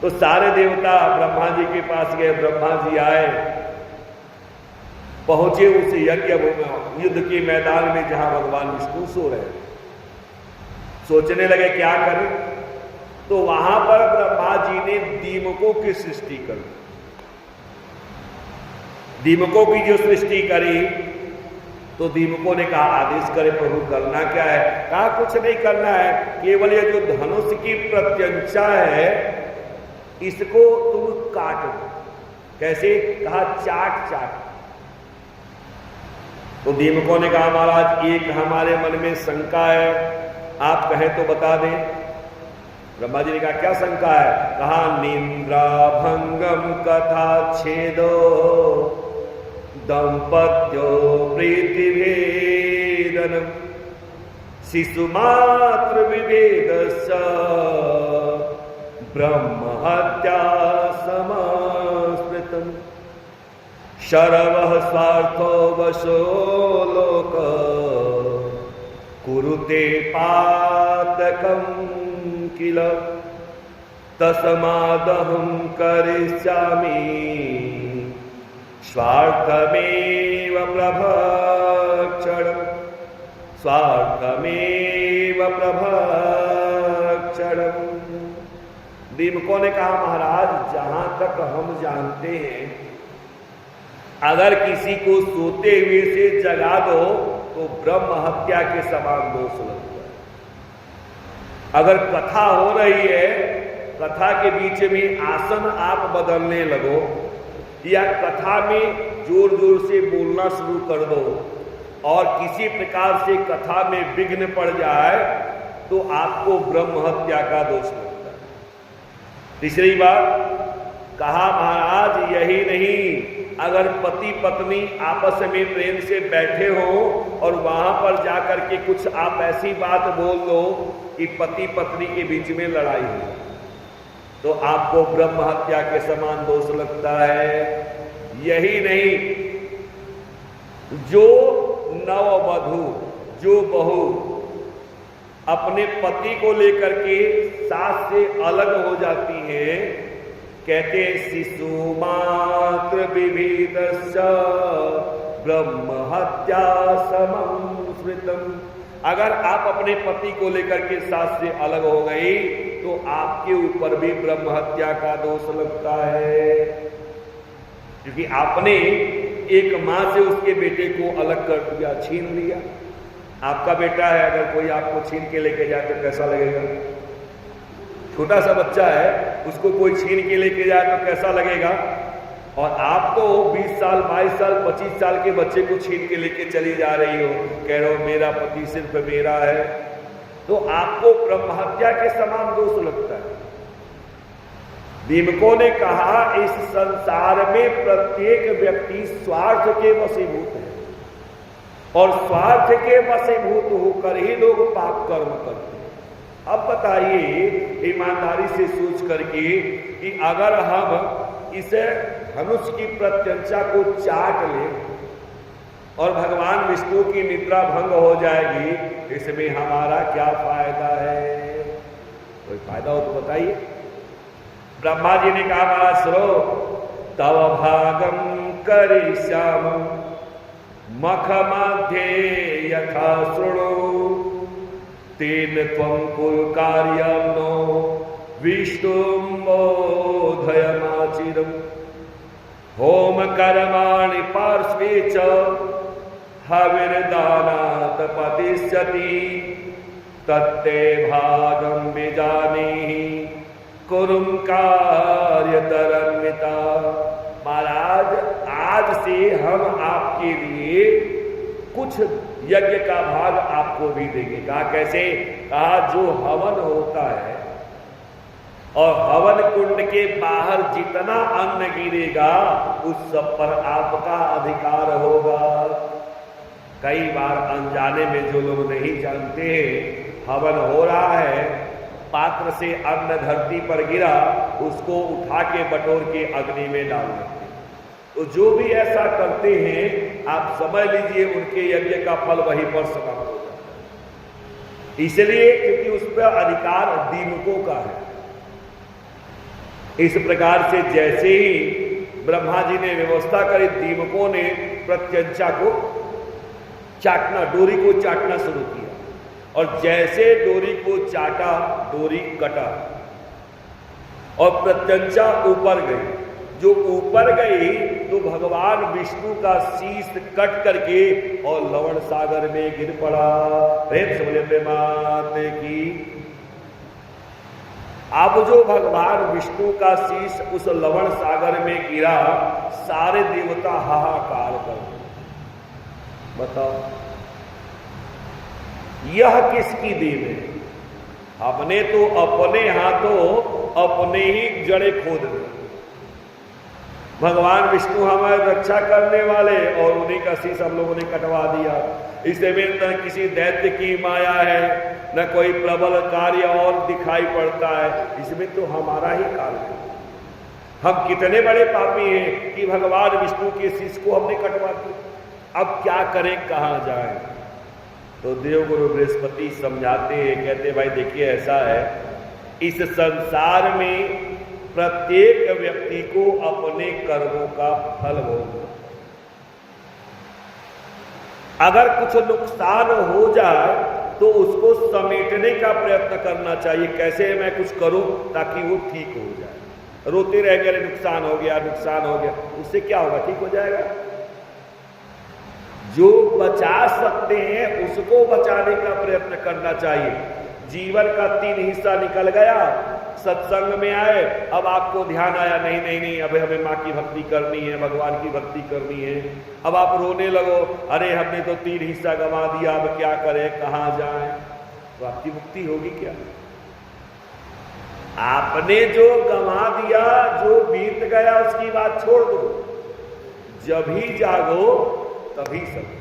तो सारे देवता ब्रह्मा जी के पास गए, ब्रह्मा जी आए, पहुंचे उस यज्ञ युद्ध के मैदान में जहां भगवान विष्णु सो रहे हैं। सोचने लगे क्या करें, तो वहां पर ब्रह्मा जी ने दीमकों की सृष्टि कर दी। दीमकों की जो सृष्टि करी तो दीमकों ने कहा आदेश करे प्रभु, करना क्या है। कहा कुछ नहीं करना है, केवल ये जो धनुष की प्रत्यंचा है इसको तुम काट दो। कैसे? कहा चाट चाट। तो दीमकों ने कहा महाराज एक हमारे मन में शंका है, आप कहें तो बता दें। ब्रह्मा जी ने कहा क्या शंका है? कहा निंद्रा भंगम कथा छेदो दंपत्यो प्रीति भेदनम शिशु मात्र विभेदस्य ब्रह्म हत्या समास्मृतम शरवः स्वार्थो वशो लोक कुरुते पातकं किल तस्मादहं करिष्यामि स्वार्थमेव प्रभक्षणम् स्वार्थमेव प्रभक्षणम्। दीमकों ने कहा महाराज जहां तक हम जानते हैं अगर किसी को सोते हुए से जगा दो तो ब्रह्म हत्या के समान दोष लगता है। अगर कथा हो रही है, कथा के बीच में आसन आप बदलने लगो या कथा में जोर जोर से बोलना शुरू कर दो और किसी प्रकार से कथा में विघ्न पड़ जाए तो आपको ब्रह्म हत्या का दोष लगता है। तीसरी बात कहा महाराज यही नहीं, अगर पति पत्नी आपस में प्रेम से बैठे हो और वहां पर जाकर के कुछ आप ऐसी बात बोल दो कि पति पत्नी के बीच में लड़ाई हो तो आपको ब्रह्म हत्या के समान दोष लगता है। यही नहीं, जो नववधू जो बहू अपने पति को लेकर के सास से अलग हो जाती है, कहते शिशु मात्र विभेदस्य ब्रह्म हत्या समस्मृतम। अगर आप अपने पति को लेकर के सास से अलग हो गई तो आपके ऊपर भी ब्रह्म हत्या का दोष लगता है, क्योंकि आपने एक मां से उसके बेटे को अलग कर दिया, छीन लिया। आपका बेटा है, अगर कोई आपको छीन के लेके जाए तो कैसा लगेगा? छोटा सा बच्चा है, उसको कोई छीन के लेके जाए तो कैसा लगेगा? और आप तो 20 साल 22 साल 25 साल के बच्चे को छीन के लेके चली जा रही हो, कह रहे हो मेरा पति सिर्फ मेरा है, तो आपको ब्रह्म हत्या के समान दोष लगता है। दीमकों ने कहा इस संसार में प्रत्येक व्यक्ति स्वार्थ के वशीभूत है और स्वार्थ के वशीभूत होकर ही लोग पाप कर्म करते हैं। अब बताइए ईमानदारी से सोच करके कि अगर हम इसे धनुष की प्रत्यंचा को चाट ले और भगवान विष्णु की निद्रा भंग हो जाएगी, इसमें हमारा क्या फायदा है? कोई फायदा हो तो बताइए। ब्रह्मा जी ने कहा महाराज सुनो, तव भागम करिष्यामि मख मध्ये यथा शृणु तेन त्वं कुरु कार्यं नो विष्णुं बोधयमाचिरम् होम कर्माणि पार्श्वे च हविर्दानात् पतिष्यति तत्ते भागं विजानीहि कुरुं कार्यतरन्विता। महाराज आज से हम आपके लिए कुछ यज्ञ का भाग आपको भी देंगे। कहा कैसे? कहा जो हवन होता है और हवन कुंड के बाहर जितना अन्न गिरेगा उस सब पर आपका अधिकार होगा। कई बार अनजाने में जो लोग नहीं जानते हैं, हवन हो रहा है पात्र से अन्न धरती पर गिरा, उसको उठा के बटोर के अग्नि में डाल देते। तो जो भी ऐसा करते हैं, आप समझ लीजिए उनके यज्ञ का फल वहीं पर समाप्त हो जाता है। इसलिए क्योंकि उस पर अधिकार दीमकों का है। इस प्रकार से जैसे ही ब्रह्मा जी ने व्यवस्था करी, दीमकों ने प्रत्यंचा को चाटना, डोरी को चाटना शुरू किया, और जैसे डोरी को चाटा, डोरी कटा और प्रत्यंचा ऊपर गई। जो ऊपर गई तो भगवान विष्णु का शीश कट करके और लवण सागर में गिर पड़ा। प्रेम से बोले माते की। अब जो भगवान विष्णु का शीश उस लवण सागर में गिरा, सारे देवता हाहाकार कर गए। बताओ यह किसकी देन है? हमने तो अपने हाथों अपने ही जड़े खोद दी। भगवान विष्णु हमारी रक्षा करने वाले, और उन्हीं का शीश हम लोगों ने कटवा दिया। इसमें न किसी दैत्य की माया है, न कोई प्रबल कार्य और दिखाई पड़ता है। इसमें तो हमारा ही कार्य है। हम कितने बड़े पापी हैं कि भगवान विष्णु के शीश को हमने कटवा दिया। अब क्या करें, कहां जाएं? तो देवगुरु बृहस्पति समझाते हैं, कहते भाई देखिए ऐसा है, इस संसार में प्रत्येक व्यक्ति को अपने कर्मों का फल भोगना। अगर कुछ नुकसान हो जाए तो उसको समेटने का प्रयत्न करना चाहिए। कैसे मैं कुछ करूं ताकि वो ठीक हो जाए। रोते रह गए, नुकसान हो गया, नुकसान हो गया, उससे क्या होगा? ठीक हो जाएगा? जो बचा सकते हैं उसको बचाने का प्रयत्न करना चाहिए। जीवन का 3 हिस्सा निकल गया, सत्संग में आए, अब आपको ध्यान आया नहीं नहीं नहीं, अब हमें माँ की भक्ति करनी है, भगवान की भक्ति करनी है। अब आप रोने लगो, अरे हमने तो 3 हिस्सा गंवा दिया, अब क्या करें, कहाँ जाएं? तो आपकी मुक्ति होगी क्या? आपने जो गंवा दिया, जो बीत गया, उसकी बात छोड़ दो। जब ही जागो तभी सब।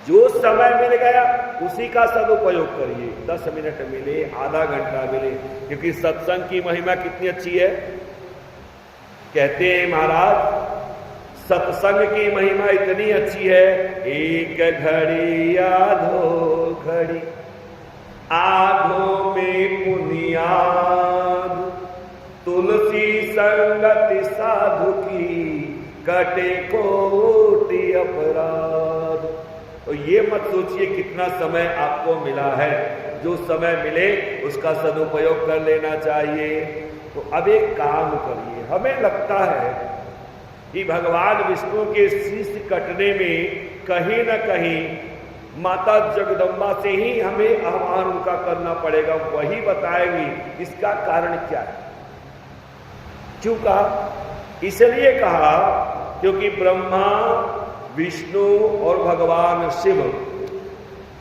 जो समय मिल गया उसी का सदुपयोग करिए। 10 मिनट मिले, आधा घंटा मिले, क्योंकि सत्संग की महिमा कितनी अच्छी है। कहते हैं महाराज, सत्संग की महिमा इतनी अच्छी है, एक घड़ी आधो घड़ी, आधो में पुनियाद, तुलसी संगति साधु की, कटे कोटि अपराध। तो ये मत सोचिए कितना समय आपको मिला है, जो समय मिले उसका सदुपयोग कर लेना चाहिए। तो अब एक काम करिए। हमें लगता है कि भगवान विष्णु के शीश कटने में कहीं न कहीं माता जगदम्बा से ही हमें आह्वान उनका करना पड़ेगा। वही बताएंगी इसका कारण क्या है। क्यों कहा? इसलिए कहा क्योंकि ब्रह्मा, विष्णु और भगवान शिव,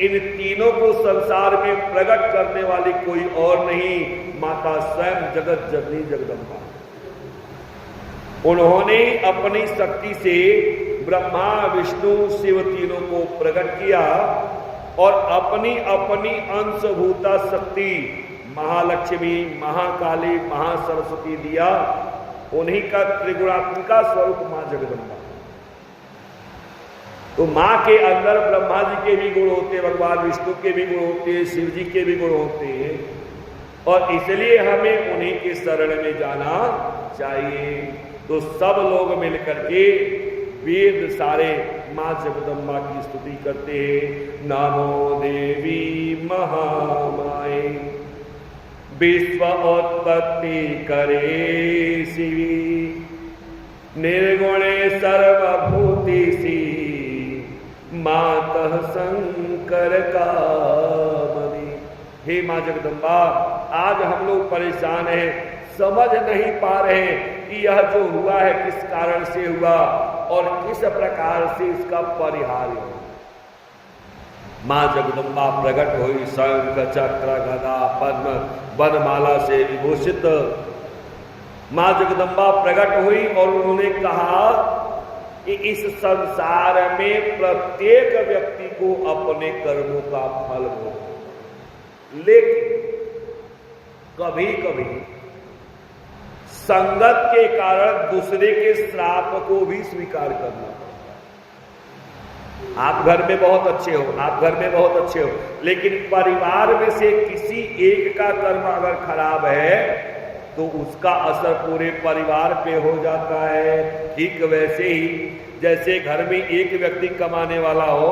इन तीनों को संसार में प्रकट करने वाली कोई और नहीं, माता स्वयं जगत जननी जगदम्बा। उन्होंने अपनी शक्ति से ब्रह्मा, विष्णु, शिव तीनों को प्रकट किया और अपनी अपनी अंशभूता शक्ति महालक्ष्मी, महाकाली, महासरस्वती दिया। उन्हीं का त्रिगुणात्मिका स्वरूप मां जगदम्बा। तो मां के अंदर ब्रह्मा जी के भी गुण होते हैं, भगवान विष्णु के भी गुण होते हैं, शिव जी के भी गुण होते हैं, और इसलिए हमें उन्हीं के शरण में जाना चाहिए। तो सब लोग मिलकर के वेद सारे मां जगदम्बा की स्तुति करते हैं। नमो देवी महामाए, विश्व उत्पत्ति करे शिवी, निर्गुणे सर्वभूति सी, मातः शंकर कामनी। हे मां जगदम्बा, आज हम लोग परेशान हैं, समझ नहीं पा रहे कि यह जो हुआ है किस कारण से हुआ और किस प्रकार से इसका परिहार हो। मां जगदम्बा प्रकट हुई, शंख चक्र गदा पद्म वनमाला से विभूषित मां जगदम्बा प्रकट हुई और उन्होंने कहा कि इस संसार में प्रत्येक व्यक्ति को अपने कर्मों का फल हो, लेकिन कभी कभी संगत के कारण दूसरे के श्राप को भी स्वीकार करना पड़ता है। आप घर में बहुत अच्छे हो, आप घर में बहुत अच्छे हो, लेकिन परिवार में से किसी एक का कर्म अगर खराब है तो उसका असर पूरे परिवार पे हो जाता है। ठीक वैसे ही जैसे घर में एक व्यक्ति कमाने वाला हो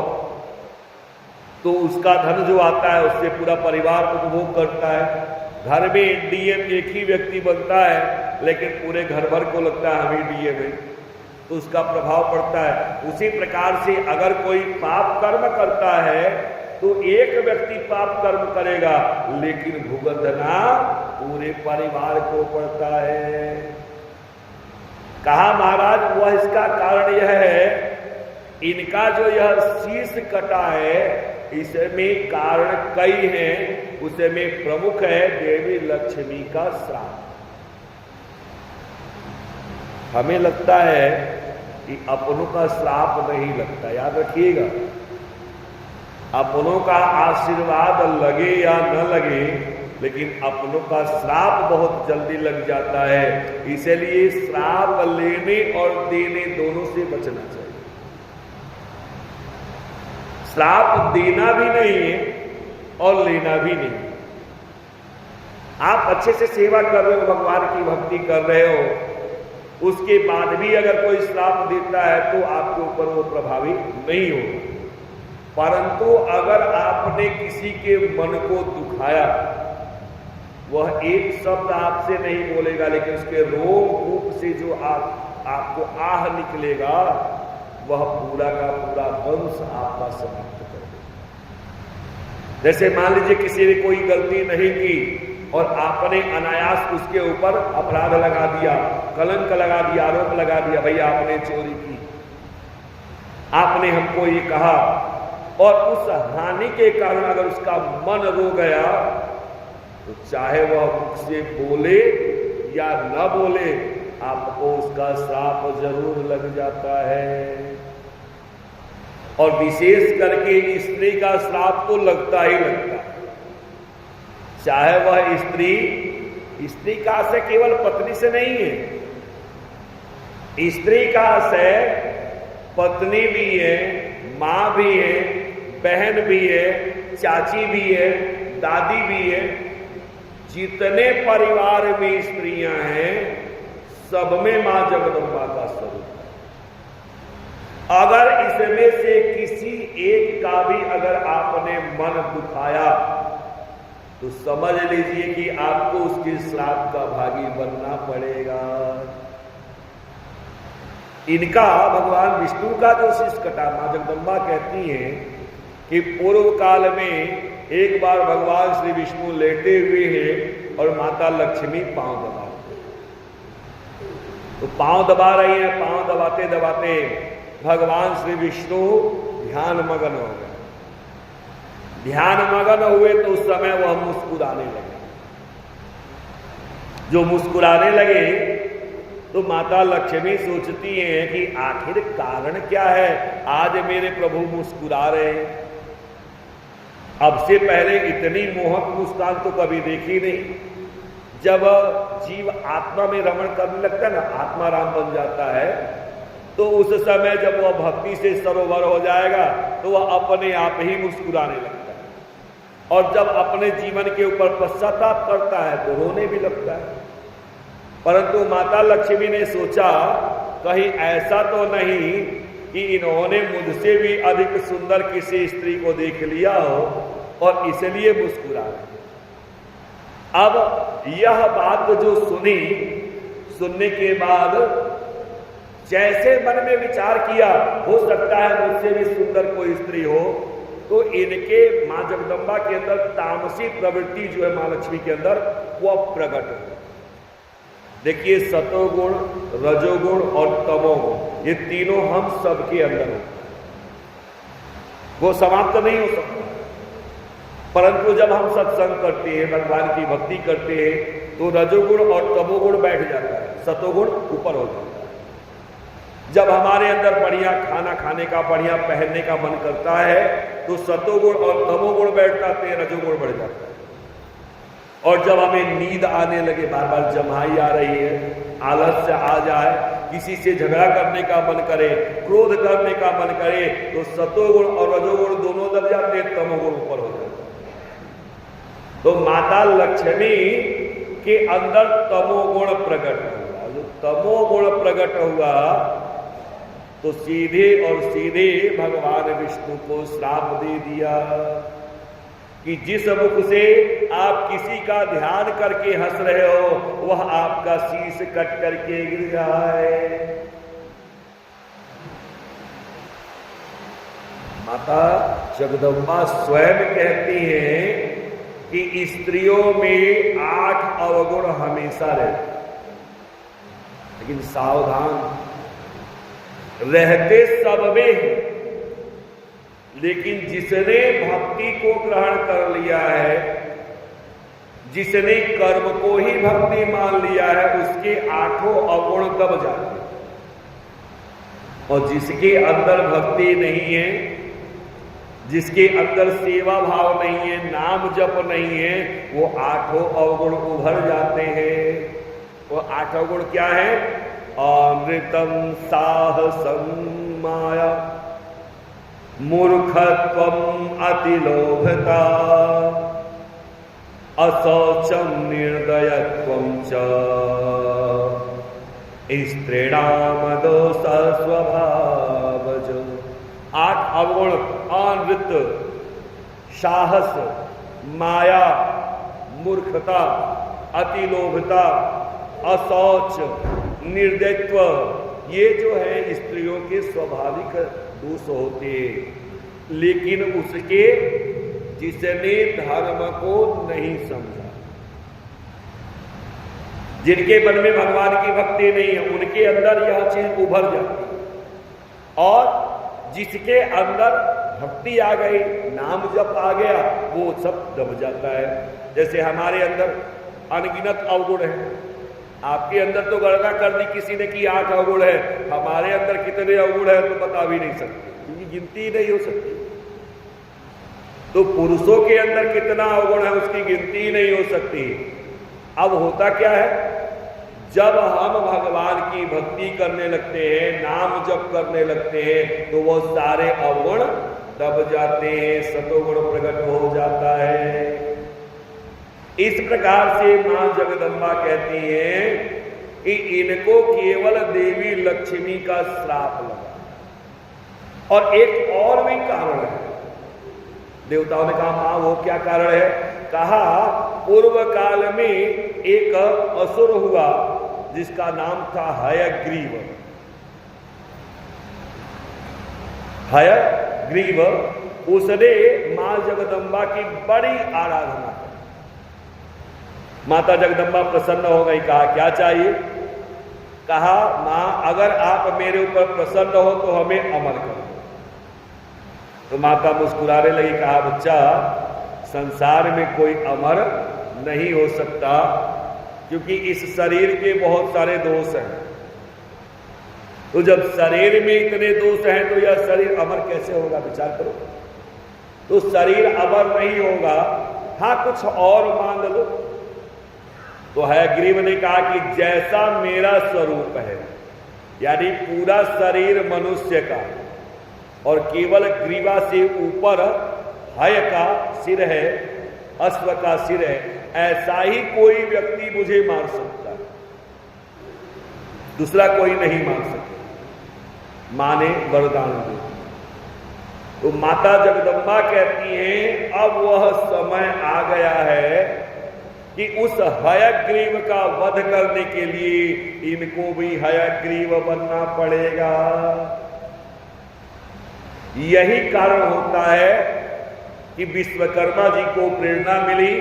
तो उसका धन जो आता है उससे पूरा परिवार उपभोग करता है। घर में डीएम एक ही व्यक्ति बनता है लेकिन पूरे घर भर को लगता है हम ही डीएम है, तो उसका प्रभाव पड़ता है। उसी प्रकार से अगर कोई पाप कर्म करता है तो एक व्यक्ति पाप कर्म करेगा लेकिन भुगतना पूरे परिवार को पड़ता है। कहा महाराज वह इसका कारण यह है, इनका जो यह शीश कटा है इसमें कारण कई हैं, उसमें प्रमुख है देवी लक्ष्मी का श्राप। हमें लगता है कि अपनों का श्राप नहीं लगता, याद रखिएगा, अपनों का आशीर्वाद लगे या न लगे लेकिन अपनों का श्राप बहुत जल्दी लग जाता है। इसलिए श्राप लेने और देने दोनों से बचना चाहिए। श्राप देना भी नहीं है और लेना भी नहीं। आप अच्छे से सेवा कर रहे हो, भगवान की भक्ति कर रहे हो, उसके बाद भी अगर कोई श्राप देता है तो आपके ऊपर वो प्रभावी नहीं होगा। परंतु अगर आपने किसी के मन को दुखाया, वह एक शब्द आपसे नहीं बोलेगा लेकिन उसके रोम रूप से जो आपको आह निकलेगा वह पूरा का पूरा वंश आपका समाप्त कर देगा। जैसे मान लीजिए किसी ने कोई गलती नहीं की और आपने अनायास उसके ऊपर अपराध लगा दिया, कलंक लगा दिया, आरोप लगा दिया, भैया आपने चोरी की, आपने हमको ये कहा, और उस हानि के कारण अगर उसका मन रो गया तो चाहे वह मुख से बोले या न बोले आपको उसका श्राप जरूर लग जाता है। और विशेष करके स्त्री का श्राप तो लगता ही लगता है। चाहे वह स्त्री का आशय केवल पत्नी से नहीं है, स्त्री का आशय पत्नी भी है, मां भी है, बहन भी है, चाची भी है, दादी भी है। जितने परिवार में स्त्रियां हैं सब में मां जगदम्बा का स्वरूप है। अगर इसमें से किसी एक का भी अगर आपने मन दुखाया तो समझ लीजिए कि आपको उसके श्राप का भागी बनना पड़ेगा। इनका भगवान विष्णु का जो शीश कटा, मां जगदम्बा कहती हैं कि पूर्व काल में एक बार भगवान श्री विष्णु लेटे हुए हैं और माता लक्ष्मी पांव दबा रही हैं। तो पांव दबा रही हैं, पांव दबाते दबाते भगवान श्री विष्णु ध्यान मगन हो गए। ध्यान मगन हुए तो उस समय वह मुस्कुराने लगे। जो मुस्कुराने लगे तो माता लक्ष्मी सोचती हैं कि आखिर कारण क्या है, आज मेरे प्रभु मुस्कुरा रहे हैं। अब से पहले इतनी मोहक मुस्कान तो कभी देखी नहीं। जब जीव आत्मा में रमण करने लगता है ना, आत्मा राम बन जाता है, तो उस समय जब वह भक्ति से सरोवर हो जाएगा तो वह अपने आप ही मुस्कुराने लगता है। और जब अपने जीवन के ऊपर पश्चाताप करता है तो रोने भी लगता है। परंतु माता लक्ष्मी ने सोचा कहीं ऐसा तो नहीं कि इन्होंने मुझसे भी अधिक सुंदर किसी स्त्री को देख लिया हो और इसलिए मुस्कुरा रहे। अब यह बात जो सुनने के बाद जैसे मन में विचार किया, हो सकता है मुझसे भी सुंदर कोई स्त्री हो, तो इनके मां जगदम्बा के अंदर तामसी प्रवृत्ति जो है मां लक्ष्मी के अंदर वह प्रकट हो। देखिए सतोगुण, रजोगुण और तमोगुण, ये तीनों हम सबके अंदर होते हैं, वो समाप्त नहीं हो सकता। परंतु जब हम सत्संग करते हैं, भगवान की भक्ति करते हैं, तो रजोगुण और तमोगुण बैठ जाता है, सतोगुण ऊपर हो जाता है। जब हमारे अंदर बढ़िया खाना खाने का, बढ़िया पहनने का मन करता है तो सतोगुण और तमोगुण बैठ जाते हैं, रजोगुण बढ़ जाता है। और जब हमें नींद आने लगे, बार बार जम्हाई आ रही है, आलस से आ जाए, किसी से झगड़ा करने का मन करे, क्रोध करने का मन करे, तो सतोगुण और रजोगुण दोनों दब जाते, तमोगुण ऊपर हो जाता। तो माता लक्ष्मी के अंदर तमोगुण प्रकट हुआ। जो तमोगुण प्रकट हुआ तो सीधे और सीधे भगवान विष्णु को श्राप दे दिया कि जिस मुख से आप किसी का ध्यान करके हंस रहे हो, वह आपका शीश कट करके गिर जाए। माता जगदम्बा स्वयं कहती हैं कि स्त्रियों में 8 अवगुण हमेशा रहते, लेकिन सावधान रहते सब में, लेकिन जिसने भक्ति को ग्रहण कर लिया है, जिसने कर्म को ही भक्ति मान लिया है, उसके 8 अवगुण दब जाते हैं। और जिसके अंदर भक्ति नहीं है, जिसके अंदर सेवा भाव नहीं है, नाम जप नहीं है, वो 8 अवगुण उभर जाते हैं। वो 8 अवगुण क्या है? अमृतम साहसम माया, मूर्खत्वम अतिलोभता, अशौचम निर्दयत्वम च, स्त्रीणाम दोष स्वभावज। 8 अवगुण अनृत, साहस, माया, मूर्खता, अतिलोभता, अशौच, निर्दयत्व, ये जो है स्त्रियों के स्वाभाविक दोष होते हैं। लेकिन उसके जिसने धर्म को नहीं समझा, जिनके मन में भगवान की भक्ति नहीं है, उनके अंदर यह चीज उभर जाती है। और जिसके अंदर भक्ति आ गई, नाम जप आ गया, वो सब दब जाता है। जैसे हमारे अंदर अनगिनत अवगुण है, आपके अंदर तो गणना कर दी किसी ने कि 8 अवगुण है, हमारे अंदर कितने अवगुण है तो बता भी नहीं सकते, क्योंकि गिनती नहीं हो सकती। तो पुरुषों के अंदर कितना अवगुण है उसकी गिनती नहीं हो सकती। अब होता क्या है, जब हम भगवान की भक्ति करने लगते हैं, नाम जप करने लगते हैं, तो वो सारे अवगुण दब जाते हैं, सतोगुण प्रकट हो जाता है। इस प्रकार से मां जगदम्बा कहती हैं कि इनको केवल देवी लक्ष्मी का श्राप लगा। और एक और भी कारण है। देवताओं ने कहा मां वो क्या कारण है? कहा पूर्व काल में एक असुर हुआ जिसका नाम था हयग्रीव। हयग्रीव उसने मां जगदम्बा की बड़ी आराधना की। माता जगदम्बा प्रसन्न हो गई। कहा क्या चाहिए? कहा मां अगर आप मेरे ऊपर प्रसन्न हो तो हमें अमर करो। तो माता मुस्कुराने लगी। कहा बच्चा संसार में कोई अमर नहीं हो सकता, क्योंकि इस शरीर के बहुत सारे दोष हैं। तो जब शरीर में इतने दोष हैं तो यह शरीर अमर कैसे होगा? विचार करो। तो शरीर अमर नहीं होगा। हाँ कुछ और मांग लो। तो हयग्रीव ने कहा कि जैसा मेरा स्वरूप है, यानी पूरा शरीर मनुष्य का और केवल ग्रीवा से ऊपर हय का सिर है, अश्व का सिर है, ऐसा ही कोई व्यक्ति मुझे मार सकता है, दूसरा कोई नहीं मार सकता। मां ने वरदान दिया। तो माता जगदम्बा कहती हैं अब वह समय आ गया है कि उस हयग्रीव का वध करने के लिए इनको भी हयग्रीव बनना पड़ेगा। यही कारण होता है कि विश्वकर्मा जी को प्रेरणा मिली।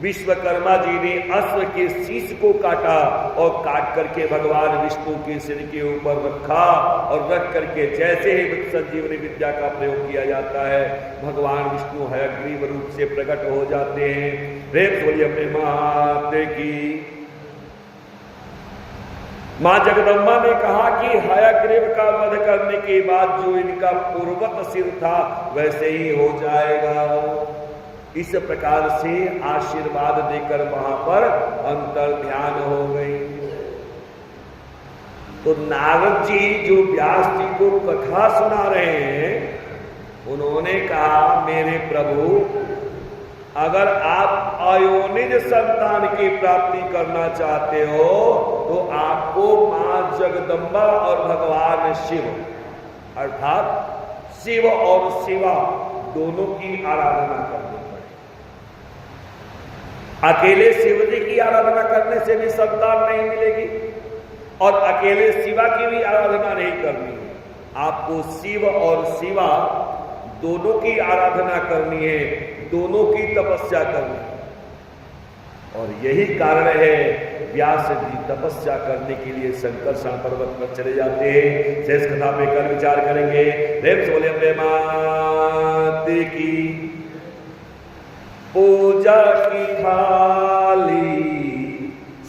विश्वकर्मा जी ने अश्व के शीश को काटा और काट करके भगवान विष्णु के सिर के ऊपर रखा और रख करके जैसे ही संजीवनी विद्या का प्रयोग किया जाता है, भगवान विष्णु हयग्रीव रूप से प्रकट हो जाते हैं। प्रेम से बोलिए अपने माते की। मां जगदम्बा ने कहा कि हयग्रीव का वध करने के बाद जो इनका पूर्वत सिर था वैसे ही हो जाएगा। इस प्रकार से आशीर्वाद देकर वहां पर अंतर ध्यान हो गई। तो नारद जी जो व्यास जी को कथा सुना रहे हैं, उन्होंने कहा मेरे प्रभु, अगर आप अयोनिज संतान की प्राप्ति करना चाहते हो तो आपको मां जगदम्बा और भगवान शिव अर्थात शिव और शिवा दोनों की आराधना करनी पड़ेगी। अकेले शिव जी की आराधना करने से भी संतान नहीं मिलेगी और अकेले शिवा की भी आराधना नहीं करनी है। आपको शिव और शिवा दोनों की आराधना करनी है, दोनों की तपस्या करनी है। और यही कारण है व्यास जी तपस्या करने के लिए शंकरषण पर्वत पर चले जाते हैं। शेष कथा पे कल विचार करेंगे। प्रेम से बोले अम्बे मात की। पूजा की थाली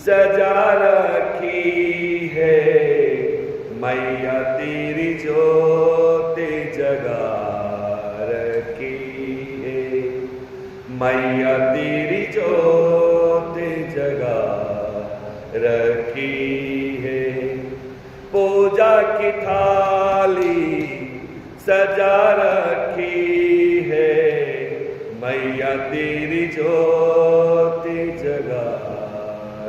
सजा रखी है, मैया तेरी ज्योत जगा रखी है, मैया तेरी ज्योत जगा रखी है। पूजा की थाली सजा रखी है, मैया तेरी ज्योत जगा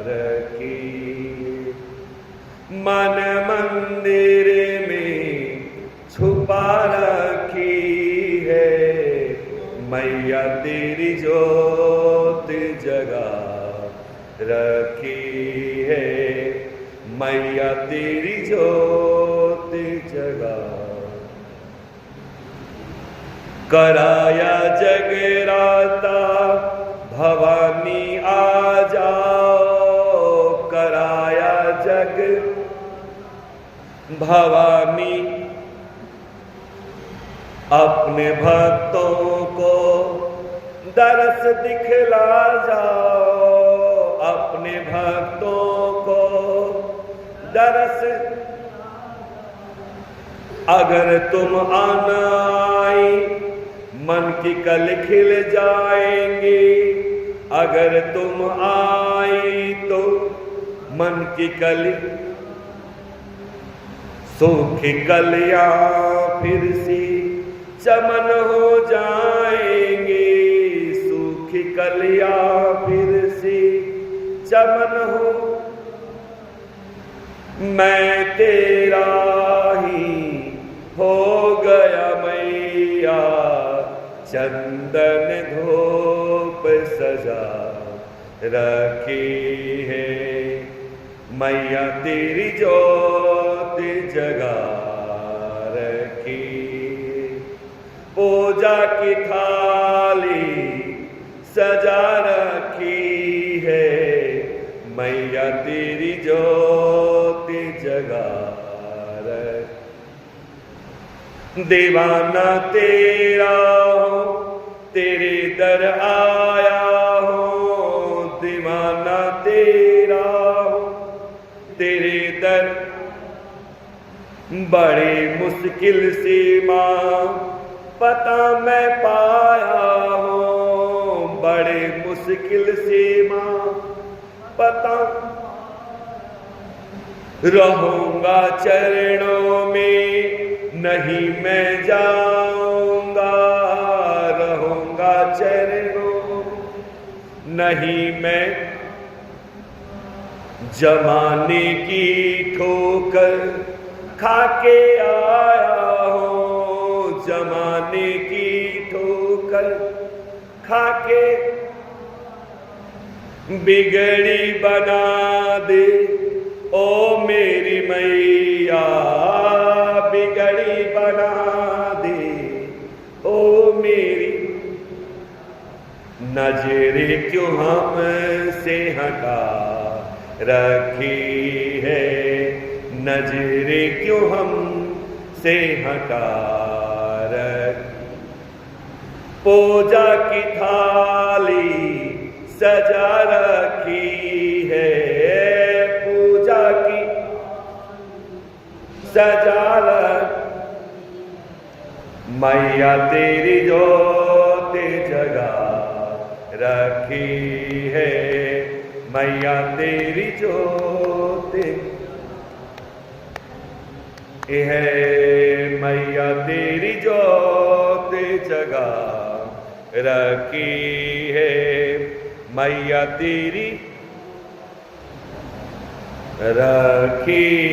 रखी। मन मंदिर में छुपा रखी है, मैया तेरी ज्योत जगा रखी है, मैया तेरी ज्योत जगा। कराया जगराता भवानी आ जाओ, कराया जग भवानी अपने भक्तों को दरस दिखला जाओ, अपने भक्तों को दरस। अगर तुम आना आई मन की कल खिल जाएंगी, अगर तुम आई तो मन की कल सूखी कलियां फिर सी चमन हो जाएंगी, सूखी कलियां फिर सी चमन हो। मैं तेरा ही हो गया मैया, चंदन धूप सजा रखी है, मैया तेरी ज्योत जगा रखी। पूजा की थाली सजा रखी है, मैया तेरी ज्योत जगा रखी। दीवाना तेरा हो तेरे दर आया हो, दीवाना तेरा हो तेरे दर। बड़ी मुश्किल से मां पता मैं पाया हूँ, बड़े मुश्किल से मां पता। रहूंगा चरणों में नहीं मैं जाऊंगा, रहूंगा चरणों नहीं मैं। जमाने की ठोकर खाके आया हूँ, जमाने की ठोकर खाके। बिगड़ी बना दे ओ मेरी मैया, बिगड़ी बना दे ओ मेरी। नजरे क्यों हमसे हटा रखी है, नजरे क्यों हमसे हटा रखी। पूजा की थाली सजा रखी है, पूजा की सजा रखी। मैया तेरी ज्योत जगा रखी है मैया तेरी ज्योति है मैया तेरी ज्योति जगा रखी है मैया तेरी रखी